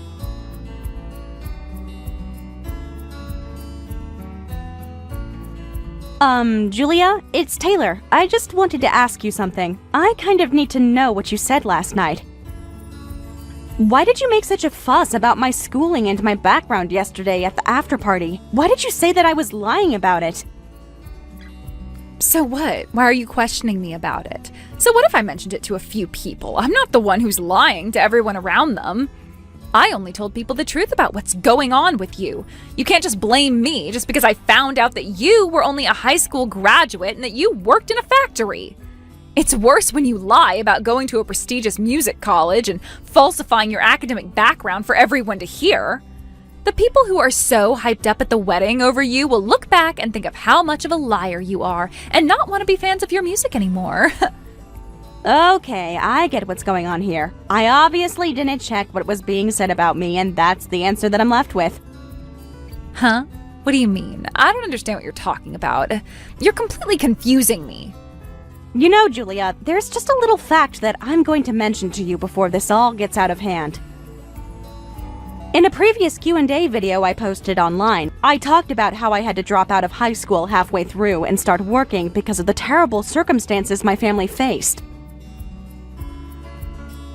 Julia, it's Taylor. I just wanted to ask you something. I kind of need to know what you said last night. Why did you make such a fuss about my schooling and my background yesterday at the after party? Why did you say that I was lying about it? So what? Why are you questioning me about it? So what if I mentioned it to a few people? I'm not the one who's lying to everyone around them. I only told people the truth about what's going on with you. You can't just blame me just because I found out that you were only a high school graduate and that you worked in a factory. It's worse when you lie about going to a prestigious music college and falsifying your academic background for everyone to hear. The people who are so hyped up at the wedding over you will look back and think of how much of a liar you are and not want to be fans of your music anymore. Okay, I get what's going on here. I obviously didn't check what was being said about me, and that's the answer that I'm left with. Huh? What do you mean? I don't understand what you're talking about. You're completely confusing me. You know, Julia, there's just a little fact that I'm going to mention to you before this all gets out of hand. In a previous Q&A video I posted online, I talked about how I had to drop out of high school halfway through and start working because of the terrible circumstances my family faced.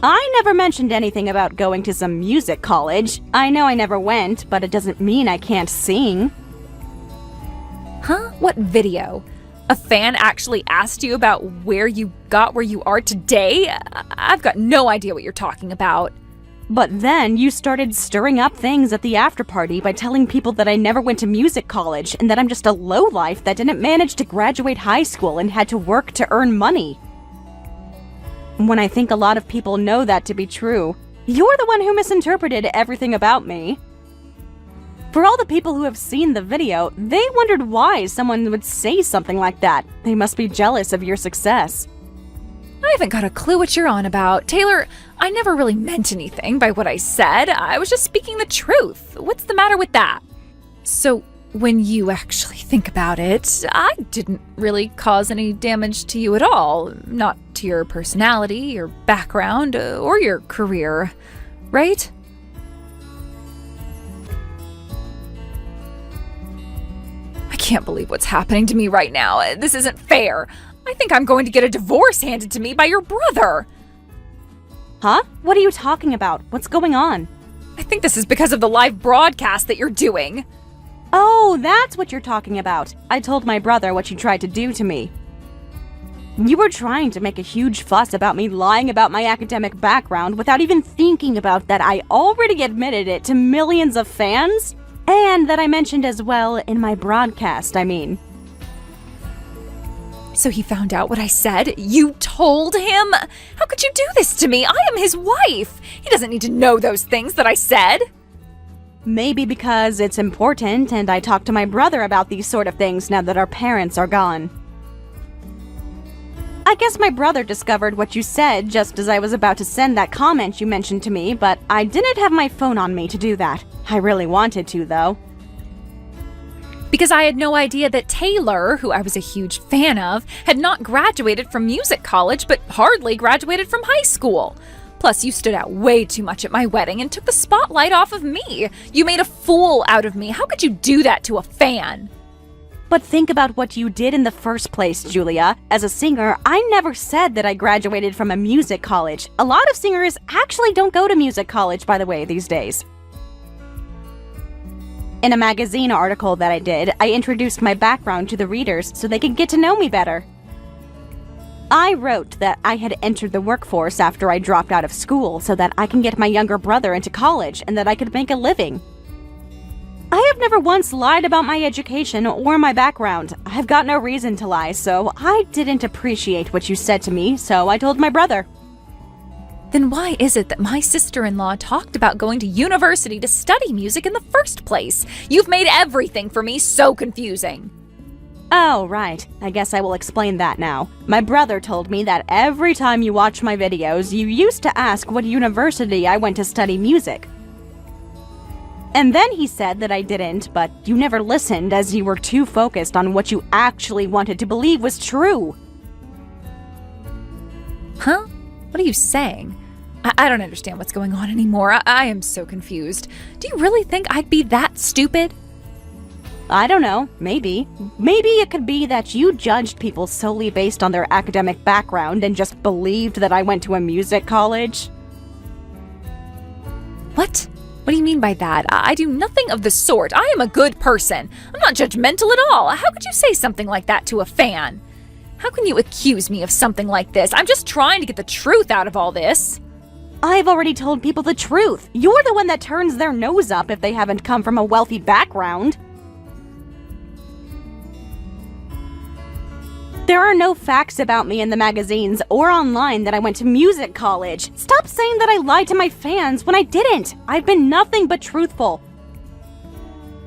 I never mentioned anything about going to some music college. I know I never went, but it doesn't mean I can't sing. Huh? What video? A fan actually asked you about where you got where you are today? I've got no idea what you're talking about. But then you started stirring up things at the after party by telling people that I never went to music college and that I'm just a lowlife that didn't manage to graduate high school and had to work to earn money. When I think a lot of people know that to be true, you're the one who misinterpreted everything about me. For all the people who have seen the video, they wondered why someone would say something like that. They must be jealous of your success. I haven't got a clue what you're on about. Taylor, I never really meant anything by what I said. I was just speaking the truth. What's the matter with that? So, when you actually think about it, I didn't really cause any damage to you at all. Not to your personality, your background, or your career, right? I can't believe what's happening to me right now. This isn't fair. I think I'm going to get a divorce handed to me by your brother. Huh? What are you talking about? What's going on? I think this is because of the live broadcast that you're doing. Oh, that's what you're talking about. I told my brother what you tried to do to me. You were trying to make a huge fuss about me lying about my academic background without even thinking about that I already admitted it to millions of fans, and that I mentioned as well in my broadcast, I mean. So he found out what I said? You told him? How could you do this to me? I am his wife. He doesn't need to know those things that I said. Maybe because it's important and I talk to my brother about these sort of things now that our parents are gone. I guess my brother discovered what you said just as I was about to send that comment you mentioned to me, but I didn't have my phone on me to do that. I really wanted to, though. Because I had no idea that Taylor, who I was a huge fan of, had not graduated from music college but hardly graduated from high school. Plus, you stood out way too much at my wedding and took the spotlight off of me. You made a fool out of me. How could you do that to a fan? But think about what you did in the first place, Julia. As a singer, I never said that I graduated from a music college. A lot of singers actually don't go to music college, by the way, these days. In a magazine article that I did, I introduced my background to the readers so they could get to know me better. I wrote that I had entered the workforce after I dropped out of school so that I can get my younger brother into college and that I could make a living. I have never once lied about my education or my background. I've got no reason to lie, so I didn't appreciate what you said to me, so I told my brother. Then why is it that my sister-in-law talked about going to university to study music in the first place? You've made everything for me so confusing. Oh, right. I guess I will explain that now. My brother told me that every time you watch my videos, you used to ask what university I went to study music. And then he said that I didn't, but you never listened as you were too focused on what you actually wanted to believe was true. Huh? What are you saying? I don't understand what's going on anymore. I am so confused. Do you really think I'd be that stupid? I don't know, maybe. Maybe it could be that you judged people solely based on their academic background and just believed that I went to a music college. What? What do you mean by that? I do nothing of the sort. I am a good person. I'm not judgmental at all. How could you say something like that to a fan? How can you accuse me of something like this? I'm just trying to get the truth out of all this. I've already told people the truth. You're the one that turns their nose up if they haven't come from a wealthy background. There are no facts about me in the magazines or online that I went to music college. Stop saying that I lied to my fans when I didn't. I've been nothing but truthful.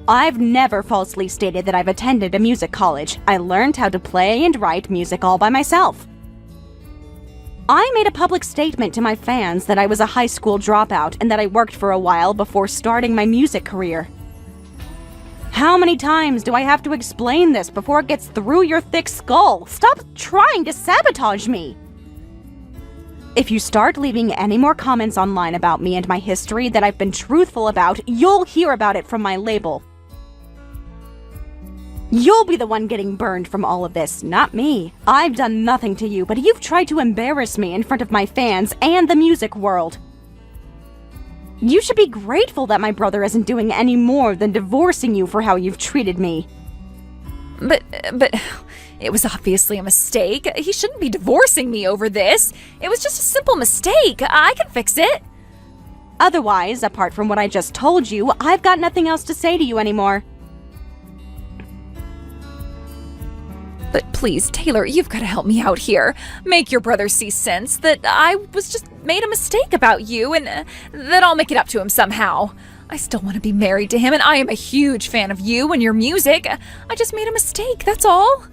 I've never falsely stated that I've attended a music college. I learned how to play and write music all by myself. I made a public statement to my fans that I was a high school dropout and that I worked for a while before starting my music career. How many times do I have to explain this before it gets through your thick skull? Stop trying to sabotage me! If you start leaving any more comments online about me and my history that I've been truthful about, you'll hear about it from my label. You'll be the one getting burned from all of this, not me. I've done nothing to you, but you've tried to embarrass me in front of my fans and the music world. You should be grateful that my brother isn't doing any more than divorcing you for how you've treated me. But it was obviously a mistake. He shouldn't be divorcing me over this. It was just a simple mistake. I can fix it. Otherwise, apart from what I just told you, I've got nothing else to say to you anymore. But please, Taylor, you've got to help me out here. Make your brother see sense that I was just made a mistake about you and that I'll make it up to him somehow. I still want to be married to him and I am a huge fan of you and your music. I just made a mistake, that's all.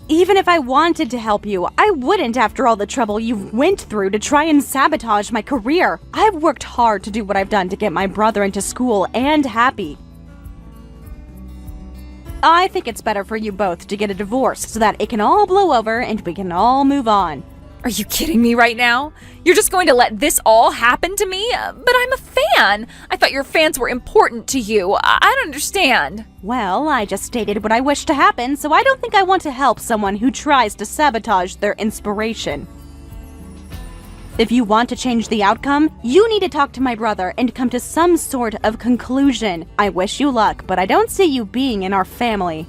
Even if I wanted to help you, I wouldn't after all the trouble you've went through to try and sabotage my career. I've worked hard to do what I've done to get my brother into school and happy. I think it's better for you both to get a divorce so that it can all blow over and we can all move on. Are you kidding me right now? You're just going to let this all happen to me? But I'm a fan. I thought your fans were important to you. I don't understand. Well, I just stated what I wish to happen, so I don't think I want to help someone who tries to sabotage their inspiration. If you want to change the outcome, you need to talk to my brother and come to some sort of conclusion. I wish you luck, but I don't see you being in our family.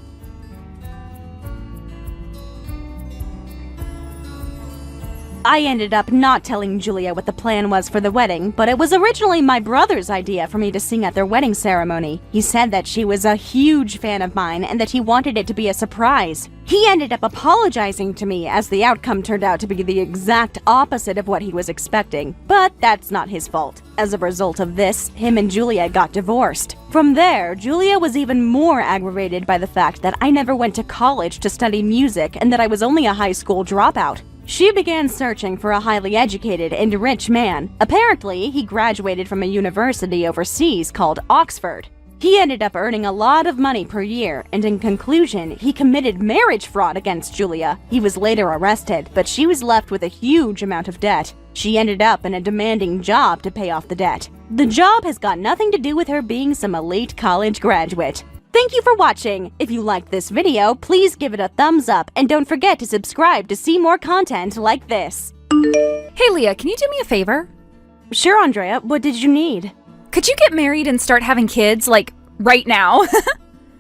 I ended up not telling Julia what the plan was for the wedding, but it was originally my brother's idea for me to sing at their wedding ceremony. He said that she was a huge fan of mine and that he wanted it to be a surprise. He ended up apologizing to me as the outcome turned out to be the exact opposite of what he was expecting, but that's not his fault. As a result of this, him and Julia got divorced. From there, Julia was even more aggravated by the fact that I never went to college to study music and that I was only a high school dropout. She began searching for a highly educated and rich man. Apparently, he graduated from a university overseas called Oxford. He ended up earning a lot of money per year, and in conclusion, he committed marriage fraud against Julia. He was later arrested, but she was left with a huge amount of debt. She ended up in a demanding job to pay off the debt. The job has got nothing to do with her being some elite college graduate. Thank you for watching. If you liked this video, please give it a thumbs up and don't forget to subscribe to see more content like this. Hey Leah, can you do me a favor? Sure, Andrea. What did you need? Could you get married and start having kids, like, right now?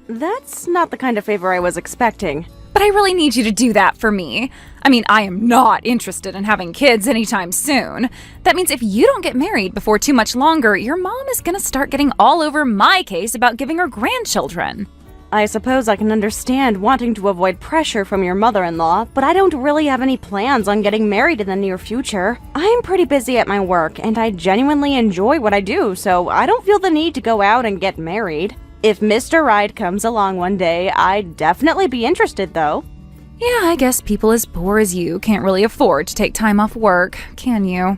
That's not the kind of favor I was expecting. But I really need you to do that for me. I mean, I am not interested in having kids anytime soon. That means if you don't get married before too much longer, your mom is gonna start getting all over my case about giving her grandchildren. I suppose I can understand wanting to avoid pressure from your mother-in-law, but I don't really have any plans on getting married in the near future. I'm pretty busy at my work, and I genuinely enjoy what I do, so I don't feel the need to go out and get married. If Mr. Right comes along one day, I'd definitely be interested, though. Yeah, I guess people as poor as you can't really afford to take time off work, can you?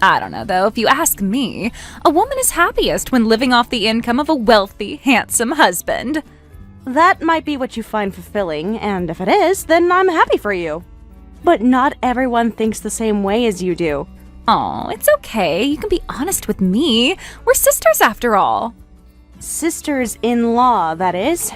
I don't know, though. If you ask me, a woman is happiest when living off the income of a wealthy, handsome husband. That might be what you find fulfilling, and if it is, then I'm happy for you. But not everyone thinks the same way as you do. Oh, it's okay. You can be honest with me. We're sisters after all. Sisters-in-law, that is.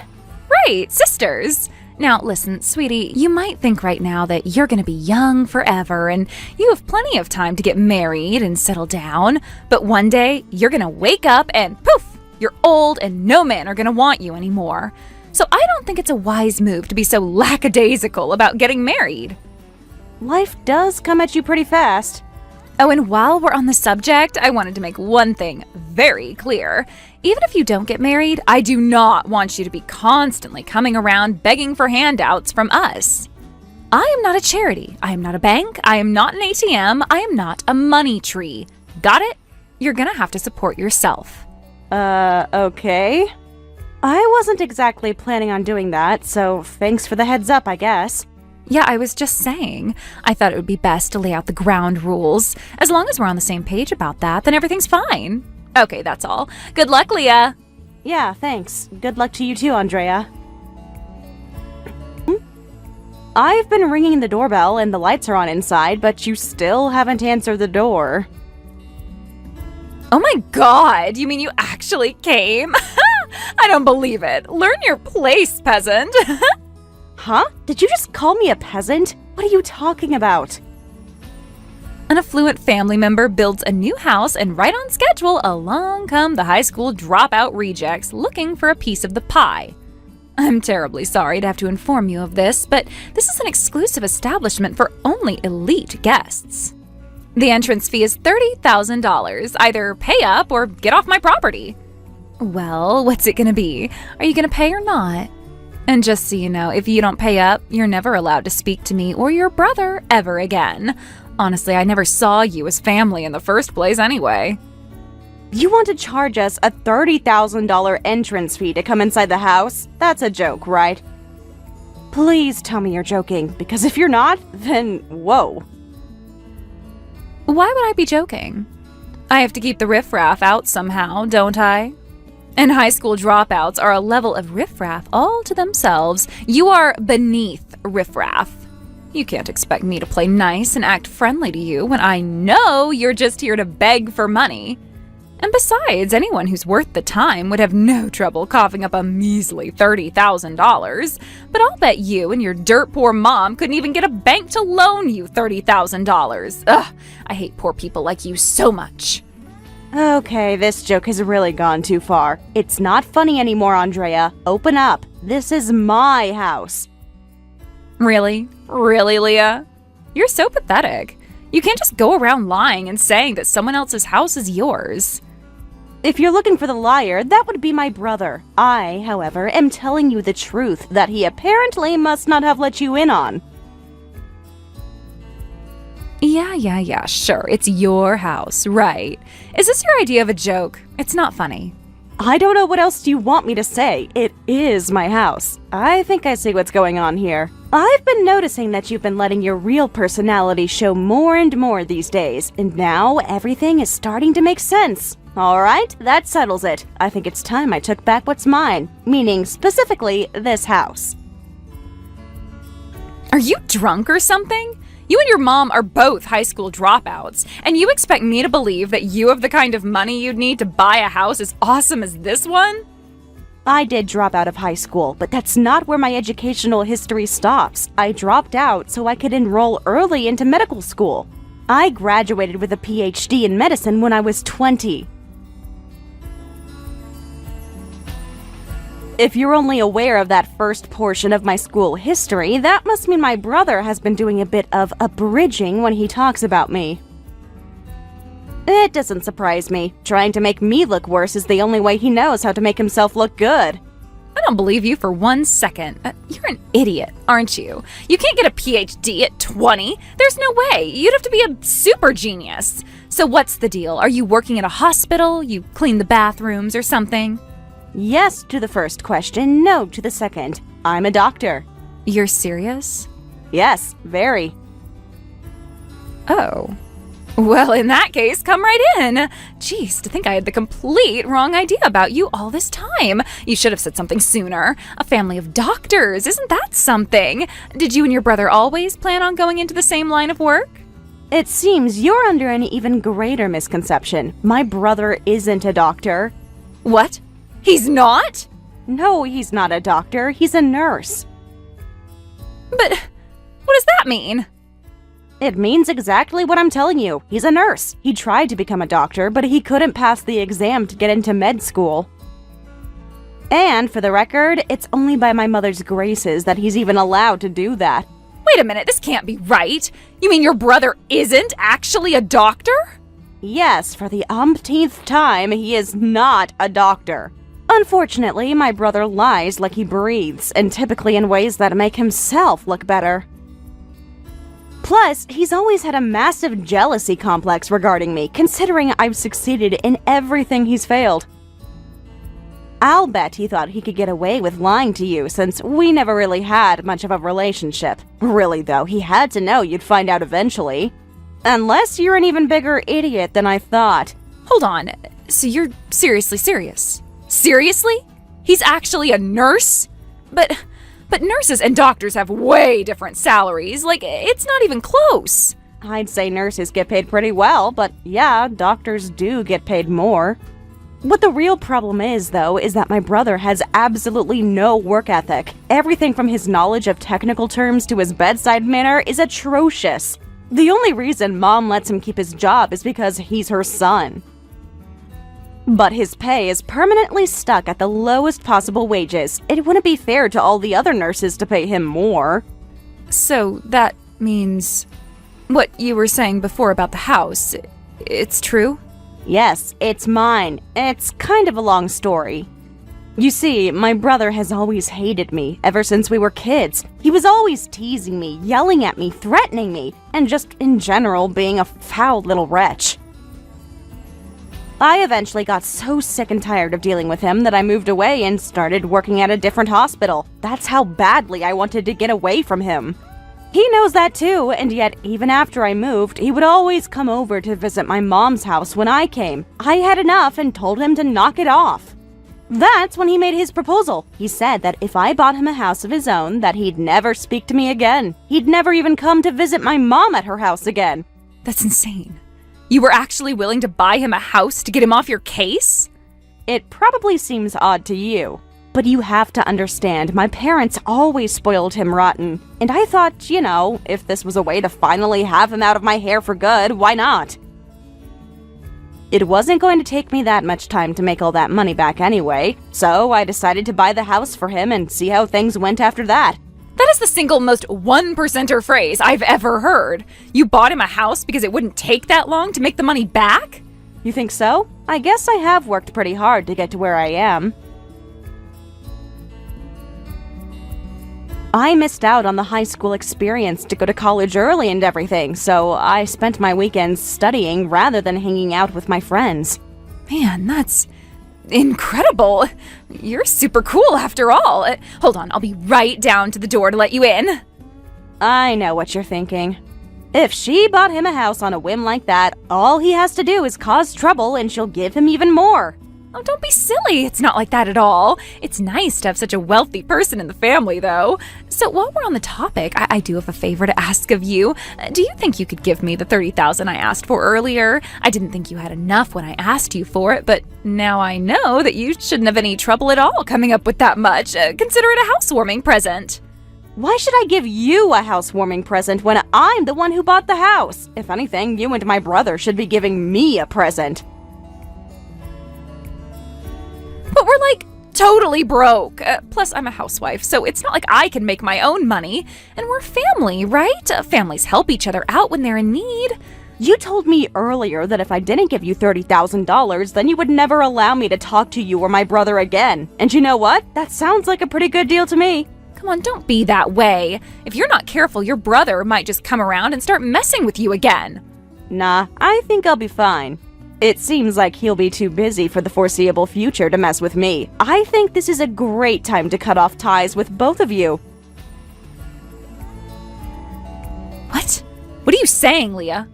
Right, sisters. Now, listen, sweetie, you might think right now that you're going to be young forever and you have plenty of time to get married and settle down, but one day you're going to wake up and poof, you're old and no men are going to want you anymore. So I don't think it's a wise move to be so lackadaisical about getting married. Life does come at you pretty fast. Oh, and while we're on the subject, I wanted to make one thing very clear. Even if you don't get married, I do not want you to be constantly coming around begging for handouts from us. I am not a charity. I am not a bank. I am not an ATM. I am not a money tree. Got it? You're gonna have to support yourself. Okay. I wasn't exactly planning on doing that, so thanks for the heads up, I guess. Yeah, I was just saying. I thought it would be best to lay out the ground rules. As long as we're on the same page about that, then everything's fine. Okay, that's all. Good luck, Leah. Yeah, thanks. Good luck to you too, Andrea. I've been ringing the doorbell and the lights are on inside, but you still haven't answered the door. Oh my god, you mean you actually came? I don't believe it. Learn your place, peasant. Huh? Did you just call me a peasant? What are you talking about? An affluent family member builds a new house, and right on schedule, along come the high school dropout rejects looking for a piece of the pie. I'm terribly sorry to have to inform you of this, but this is an exclusive establishment for only elite guests. The entrance fee is $30,000. Either pay up or get off my property. Well, what's it gonna be? Are you gonna pay or not? And just so you know, if you don't pay up, you're never allowed to speak to me or your brother ever again. Honestly, I never saw you as family in the first place anyway. You want to charge us a $30,000 entrance fee to come inside the house? That's a joke, right? Please tell me you're joking, because if you're not, then whoa. Why would I be joking? I have to keep the riffraff out somehow, don't I? And high school dropouts are a level of riffraff all to themselves. You are beneath riffraff. You can't expect me to play nice and act friendly to you when I know you're just here to beg for money. And besides, anyone who's worth the time would have no trouble coughing up a measly $30,000. But I'll bet you and your dirt poor mom couldn't even get a bank to loan you $30,000. Ugh, I hate poor people like you so much. Okay, this joke has really gone too far. It's not funny anymore, Andrea. Open up. This is my house. Really? Really, Leah? You're so pathetic. You can't just go around lying and saying that someone else's house is yours. If you're looking for the liar, that would be my brother. I, however, am telling you the truth that he apparently must not have let you in on. Yeah, sure. It's your house, right. Is this your idea of a joke? It's not funny. I don't know what else you want me to say. It is my house. I think I see what's going on here. I've been noticing that you've been letting your real personality show more and more these days, and now everything is starting to make sense. All right, that settles it. I think it's time I took back what's mine, meaning specifically this house. Are you drunk or something? You and your mom are both high school dropouts, and you expect me to believe that you have the kind of money you'd need to buy a house as awesome as this one? I did drop out of high school, but that's not where my educational history stops. I dropped out so I could enroll early into medical school. I graduated with a PhD in medicine when I was 20. If you're only aware of that first portion of my school history, that must mean my brother has been doing a bit of abridging when he talks about me. It doesn't surprise me. Trying to make me look worse is the only way he knows how to make himself look good. I don't believe you for 1 second. You're an idiot, aren't you? You can't get a PhD at 20. There's no way. You'd have to be a super genius. So what's the deal? Are you working at a hospital? You clean the bathrooms or something? Yes to the first question, no to the second. I'm a doctor. You're serious? Yes, very. Oh. Well, in that case, come right in. Jeez, to think I had the complete wrong idea about you all this time. You should have said something sooner. A family of doctors, isn't that something? Did you and your brother always plan on going into the same line of work? It seems you're under an even greater misconception. My brother isn't a doctor. What? He's not? No, he's not a doctor. He's a nurse. But what does that mean? It means exactly what I'm telling you. He's a nurse. He tried to become a doctor, but he couldn't pass the exam to get into med school. And for the record, it's only by my mother's graces that he's even allowed to do that. Wait a minute, this can't be right. You mean your brother isn't actually a doctor? Yes, for the umpteenth time, he is not a doctor. Unfortunately, my brother lies like he breathes, and typically in ways that make himself look better. Plus, he's always had a massive jealousy complex regarding me, considering I've succeeded in everything he's failed. I'll bet he thought he could get away with lying to you since we never really had much of a relationship. Really though, he had to know you'd find out eventually. Unless you're an even bigger idiot than I thought. Hold on, so you're seriously serious? Seriously? He's actually a nurse? But nurses and doctors have way different salaries. Like, it's not even close. I'd say nurses get paid pretty well, but yeah, doctors do get paid more. What the real problem is, though, is that my brother has absolutely no work ethic. Everything from his knowledge of technical terms to his bedside manner is atrocious. The only reason Mom lets him keep his job is because he's her son. But his pay is permanently stuck at the lowest possible wages. It wouldn't be fair to all the other nurses to pay him more. So that means what you were saying before about the house, it's true? Yes, it's mine. It's kind of a long story. You see, my brother has always hated me ever since we were kids. He was always teasing me, yelling at me, threatening me, and just in general being a foul little wretch. I eventually got so sick and tired of dealing with him that I moved away and started working at a different hospital. That's how badly I wanted to get away from him. He knows that too, and yet even after I moved, he would always come over to visit my mom's house when I came. I had enough and told him to knock it off. That's when he made his proposal. He said that if I bought him a house of his own, that he'd never speak to me again. He'd never even come to visit my mom at her house again. That's insane. You were actually willing to buy him a house to get him off your case? It probably seems odd to you, but you have to understand, my parents always spoiled him rotten. And I thought, you know, if this was a way to finally have him out of my hair for good, why not? It wasn't going to take me that much time to make all that money back anyway, so I decided to buy the house for him and see how things went after that. That is the single most 1%er phrase I've ever heard. You bought him a house because it wouldn't take that long to make the money back? You think so? I guess I have worked pretty hard to get to where I am. I missed out on the high school experience to go to college early and everything, so I spent my weekends studying rather than hanging out with my friends. Man, that's incredible. You're super cool after all. Hold on, I'll be right down to the door to let you in. I know what you're thinking. If she bought him a house on a whim like that, all he has to do is cause trouble and she'll give him even more. Oh, don't be silly. It's not like that at all. It's nice to have such a wealthy person in the family, though. So while we're on the topic, I do have a favor to ask of you. Do you think you could give me the $30,000 I asked for earlier? I didn't think you had enough when I asked you for it, but now I know that you shouldn't have any trouble at all coming up with that much. Consider it a housewarming present. Why should I give you a housewarming present when I'm the one who bought the house? If anything, you and my brother should be giving me a present. But we're like totally broke. Plus, I'm a housewife, so it's not like I can make my own money. And we're family, right? Families help each other out when they're in need. You told me earlier that if I didn't give you $30,000, then you would never allow me to talk to you or my brother again. And you know what? That sounds like a pretty good deal to me. Come on, don't be that way. If you're not careful, your brother might just come around and start messing with you again. Nah, I think I'll be fine. It seems like he'll be too busy for the foreseeable future to mess with me. I think this is a great time to cut off ties with both of you. What? What are you saying, Leah?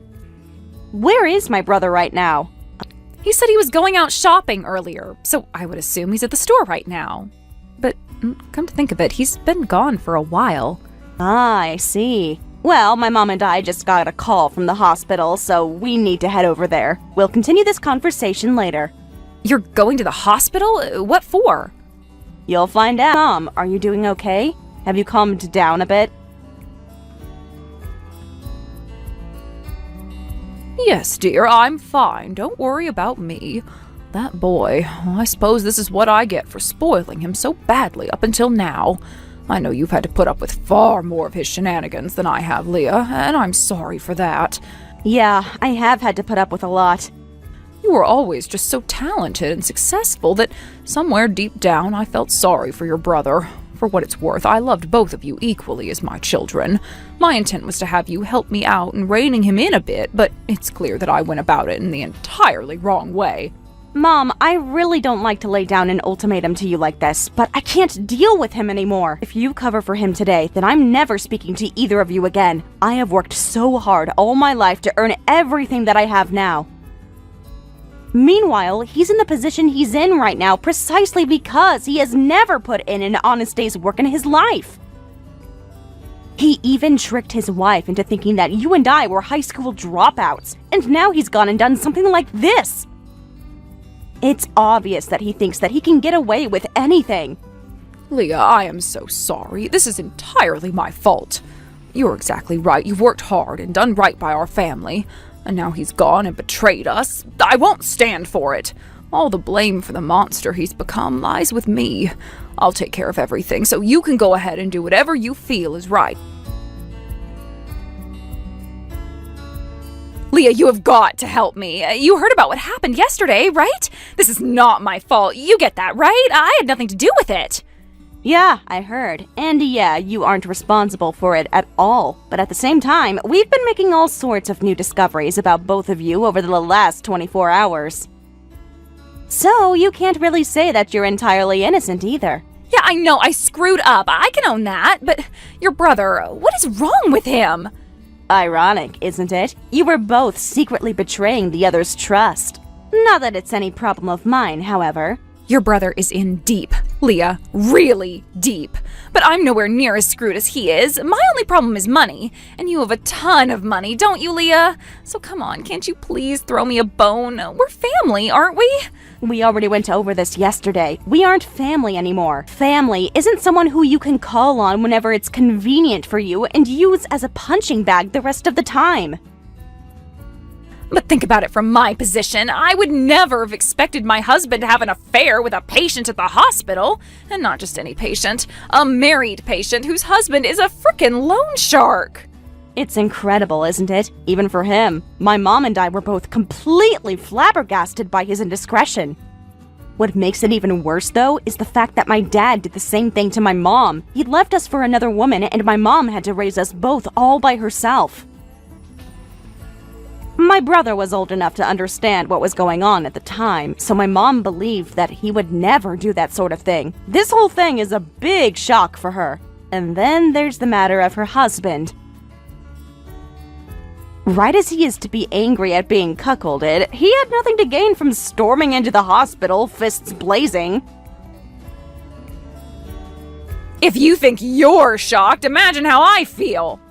Where is my brother right now? He said he was going out shopping earlier, so I would assume he's at the store right now. But come to think of it, he's been gone for a while. Ah, I see. Well, my mom and I just got a call from the hospital, so we need to head over there. We'll continue this conversation later. You're going to the hospital? What for? You'll find out. Mom, are you doing okay? Have you calmed down a bit? Yes, dear, I'm fine. Don't worry about me. That boy, I suppose this is what I get for spoiling him so badly up until now. I know you've had to put up with far more of his shenanigans than I have, Leah, and I'm sorry for that. Yeah, I have had to put up with a lot. You were always just so talented and successful that somewhere deep down I felt sorry for your brother. For what it's worth, I loved both of you equally as my children. My intent was to have you help me out in reining him in a bit, but it's clear that I went about it in the entirely wrong way. Mom, I really don't like to lay down an ultimatum to you like this, but I can't deal with him anymore. If you cover for him today, then I'm never speaking to either of you again. I have worked so hard all my life to earn everything that I have now. Meanwhile, he's in the position he's in right now precisely because he has never put in an honest day's work in his life. He even tricked his wife into thinking that you and I were high school dropouts, and now he's gone and done something like this. It's obvious that he thinks that he can get away with anything. Leah, I am so sorry. This is entirely my fault. You're exactly right. You've worked hard and done right by our family. And now he's gone and betrayed us. I won't stand for it. All the blame for the monster he's become lies with me. I'll take care of everything, so you can go ahead and do whatever you feel is right. Leah, you have got to help me. You heard about what happened yesterday, right? This is not my fault. You get that, right? I had nothing to do with it. Yeah, I heard. And yeah, you aren't responsible for it at all. But at the same time, we've been making all sorts of new discoveries about both of you over the last 24 hours. So you can't really say that you're entirely innocent either. Yeah, I know, I screwed up. I can own that. But your brother, what is wrong with him? Ironic, isn't it? You were both secretly betraying the other's trust. Not that it's any problem of mine, however. Your brother is in deep, Leah, really deep. But I'm nowhere near as screwed as he is. My only problem is money, and you have a ton of money, don't you, Leah? So come on, can't you please throw me a bone? We're family, aren't we? We already went over this yesterday. We aren't family anymore. Family isn't someone who you can call on whenever it's convenient for you and use as a punching bag the rest of the time. But think about it from my position. I would never have expected my husband to have an affair with a patient at the hospital. And not just any patient, a married patient whose husband is a frickin' loan shark. It's incredible, isn't it? Even for him. My mom and I were both completely flabbergasted by his indiscretion. What makes it even worse, though, is the fact that my dad did the same thing to my mom. He left us for another woman, and my mom had to raise us both all by herself. My brother was old enough to understand what was going on at the time, so my mom believed that he would never do that sort of thing. This whole thing is a big shock for her. And then there's the matter of her husband. Right as he is to be angry at being cuckolded, he had nothing to gain from storming into the hospital, fists blazing. If you think you're shocked, imagine how I feel.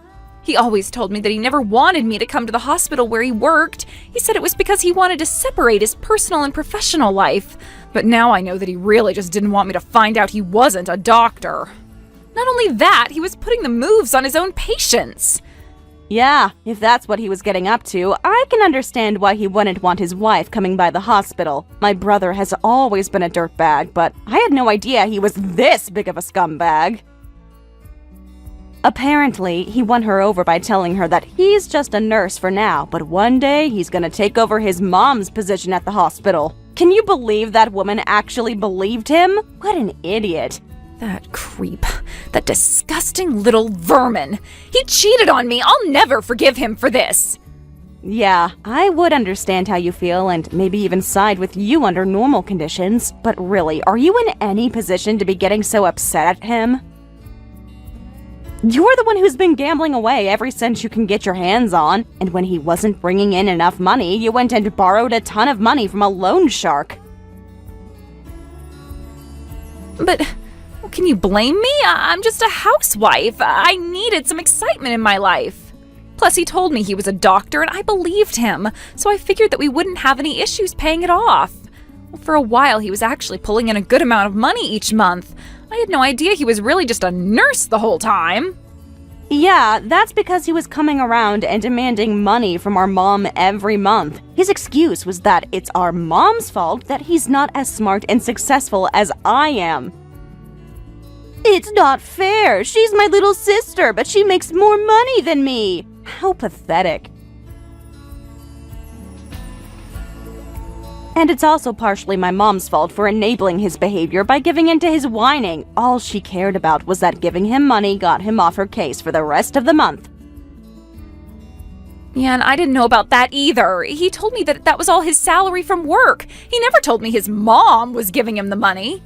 He always told me that he never wanted me to come to the hospital where he worked. He said it was because he wanted to separate his personal and professional life. But now I know that he really just didn't want me to find out he wasn't a doctor. Not only that, he was putting the moves on his own patients. Yeah, if that's what he was getting up to, I can understand why he wouldn't want his wife coming by the hospital. My brother has always been a dirtbag, but I had no idea he was this big of a scumbag. Apparently, he won her over by telling her that he's just a nurse for now, but one day he's gonna take over his mom's position at the hospital. Can you believe that woman actually believed him? What an idiot. That creep. That disgusting little vermin. He cheated on me. I'll never forgive him for this. Yeah, I would understand how you feel and maybe even side with you under normal conditions, but really, are you in any position to be getting so upset at him? You're the one who's been gambling away every cent you can get your hands on, and when he wasn't bringing in enough money, you went and borrowed a ton of money from a loan shark. But can you blame me? I'm just a housewife. I needed some excitement in my life. Plus, he told me he was a doctor, and I believed him, so I figured that we wouldn't have any issues paying it off. For a while, he was actually pulling in a good amount of money each month. I had no idea he was really just a nurse the whole time. Yeah, that's because he was coming around and demanding money from our mom every month. His excuse was that it's our mom's fault that he's not as smart and successful as I am. It's not fair. She's my little sister, but she makes more money than me. How pathetic. And it's also partially my mom's fault for enabling his behavior by giving in to his whining. All she cared about was that giving him money got him off her case for the rest of the month. Yeah, and I didn't know about that either. He told me that was all his salary from work. He never told me his mom was giving him the money.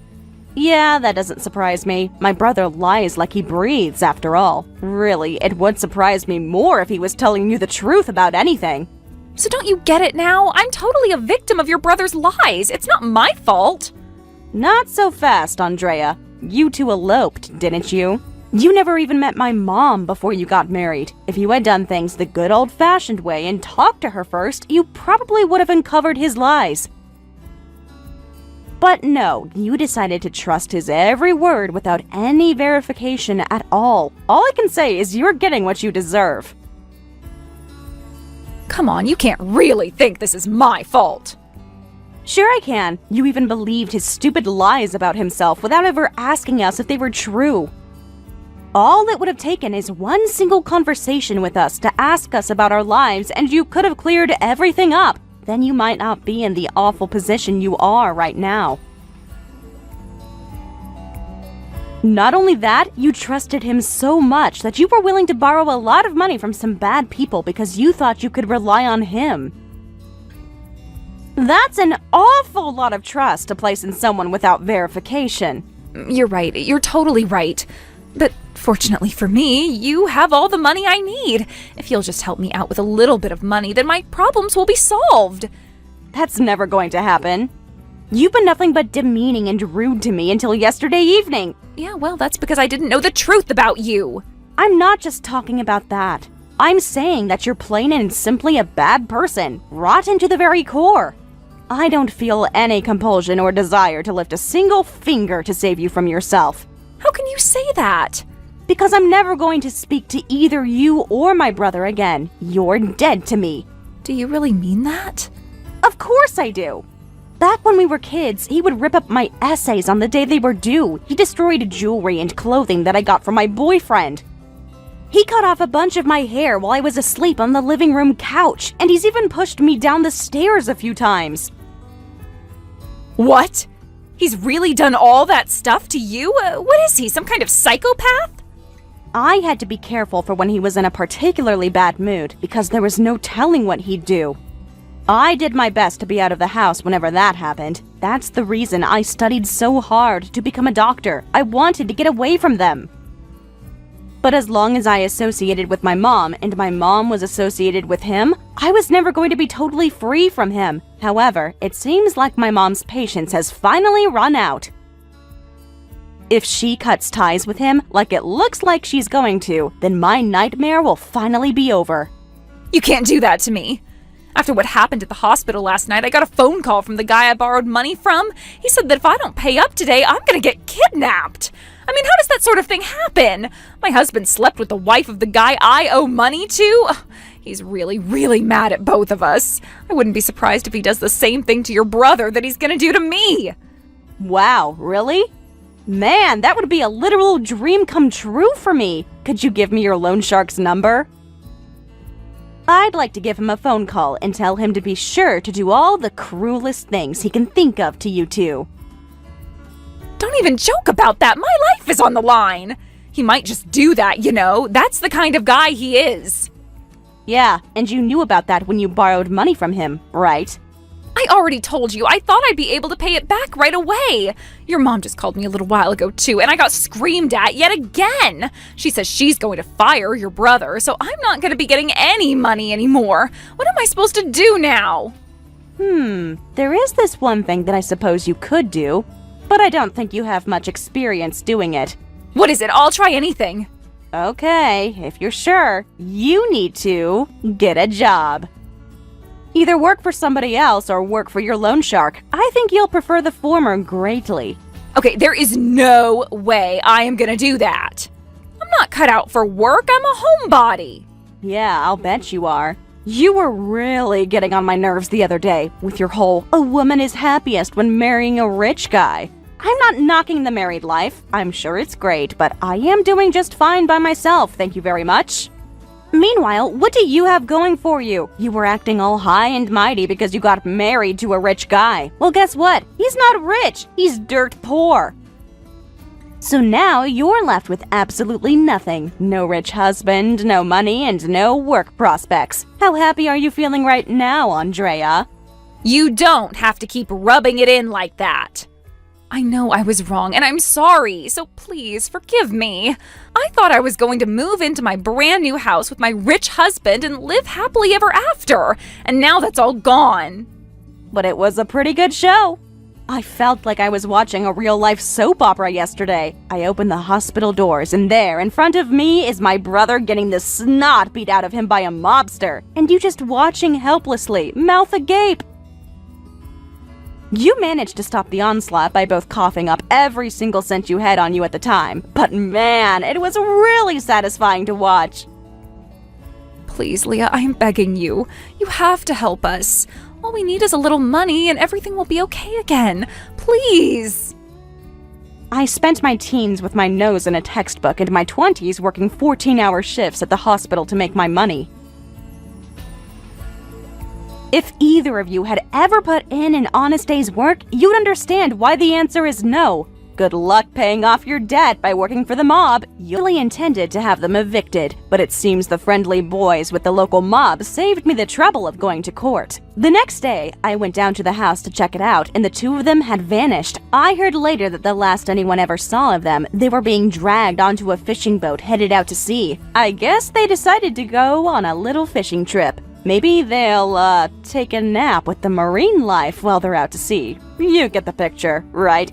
Yeah, that doesn't surprise me. My brother lies like he breathes, after all. Really, it would surprise me more if he was telling you the truth about anything. So don't you get it now? I'm totally a victim of your brother's lies. It's not my fault. Not so fast, Andrea. You two eloped, didn't you? You never even met my mom before you got married. If you had done things the good old-fashioned way and talked to her first, you probably would have uncovered his lies. But no, you decided to trust his every word without any verification at all. All I can say is you're getting what you deserve. Come on, you can't really think this is my fault. Sure I can. You even believed his stupid lies about himself without ever asking us if they were true. All it would have taken is one single conversation with us to ask us about our lives, and you could have cleared everything up. Then you might not be in the awful position you are right now. Not only that, you trusted him so much that you were willing to borrow a lot of money from some bad people because you thought you could rely on him. That's an awful lot of trust to place in someone without verification. You're right. You're totally right. But fortunately for me, you have all the money I need. If you'll just help me out with a little bit of money, then my problems will be solved. That's never going to happen. You've been nothing but demeaning and rude to me until yesterday evening. Yeah, well, that's because I didn't know the truth about you. I'm not just talking about that. I'm saying that you're plain and simply a bad person, rotten to the very core. I don't feel any compulsion or desire to lift a single finger to save you from yourself. How can you say that? Because I'm never going to speak to either you or my brother again. You're dead to me. Do you really mean that? Of course I do. Back when we were kids, he would rip up my essays on the day they were due. He destroyed jewelry and clothing that I got from my boyfriend. He cut off a bunch of my hair while I was asleep on the living room couch, and he's even pushed me down the stairs a few times. What? He's really done all that stuff to you? What is he, some kind of psychopath? I had to be careful for when he was in a particularly bad mood, because there was no telling what he'd do. I did my best to be out of the house whenever that happened. That's the reason I studied so hard to become a doctor. I wanted to get away from them. But as long as I associated with my mom and my mom was associated with him, I was never going to be totally free from him. However, it seems like my mom's patience has finally run out. If she cuts ties with him, like it looks like she's going to, then my nightmare will finally be over. You can't do that to me. After what happened at the hospital last night, I got a phone call from the guy I borrowed money from. He said that if I don't pay up today, I'm gonna get kidnapped. I mean, how does that sort of thing happen? My husband slept with the wife of the guy I owe money to? Ugh, he's really, really mad at both of us. I wouldn't be surprised if he does the same thing to your brother that he's gonna do to me. Wow, really? Man, that would be a literal dream come true for me. Could you give me your loan shark's number? I'd like to give him a phone call and tell him to be sure to do all the cruelest things he can think of to you two. Don't even joke about that. My life is on the line. He might just do that, you know. That's the kind of guy he is. Yeah, and you knew about that when you borrowed money from him, right? I already told you. I thought I'd be able to pay it back right away. Your mom just called me a little while ago, too, and I got screamed at yet again. She says she's going to fire your brother, so I'm not going to be getting any money anymore. What am I supposed to do now? There is this one thing that I suppose you could do, but I don't think you have much experience doing it. What is it? I'll try anything. Okay, if you're sure, you need to get a job. Either work for somebody else or work for your loan shark. I think you'll prefer the former greatly. Okay, there is no way I am gonna do that. I'm not cut out for work, I'm a homebody. Yeah, I'll bet you are. You were really getting on my nerves the other day with your whole "a woman is happiest when marrying a rich guy." I'm not knocking the married life. I'm sure it's great, but I am doing just fine by myself, thank you very much. Meanwhile, what do you have going for you? You were acting all high and mighty because you got married to a rich guy. Well, guess what? He's not rich. He's dirt poor. So now you're left with absolutely nothing. No rich husband, no money, and no work prospects. How happy are you feeling right now, Andrea? You don't have to keep rubbing it in like that. I know I was wrong, and I'm sorry, so please forgive me. I thought I was going to move into my brand new house with my rich husband and live happily ever after, and now that's all gone. But it was a pretty good show. I felt like I was watching a real-life soap opera yesterday. I opened the hospital doors, and there, in front of me, is my brother getting the snot beat out of him by a mobster, and you just watching helplessly, mouth agape. You managed to stop the onslaught by both coughing up every single cent you had on you at the time, but man, it was really satisfying to watch. Please, Leah, I am begging you. You have to help us. All we need is a little money and everything will be okay again. Please. I spent my teens with my nose in a textbook and my 20s working 14-hour shifts at the hospital to make my money. If either of you had ever put in an honest day's work, you'd understand why the answer is no. Good luck paying off your debt by working for the mob. You really intended to have them evicted, but it seems the friendly boys with the local mob saved me the trouble of going to court. The next day, I went down to the house to check it out, and the two of them had vanished. I heard later that the last anyone ever saw of them, they were being dragged onto a fishing boat headed out to sea. I guess they decided to go on a little fishing trip. Maybe they'll, take a nap with the marine life while they're out to sea. You get the picture, right?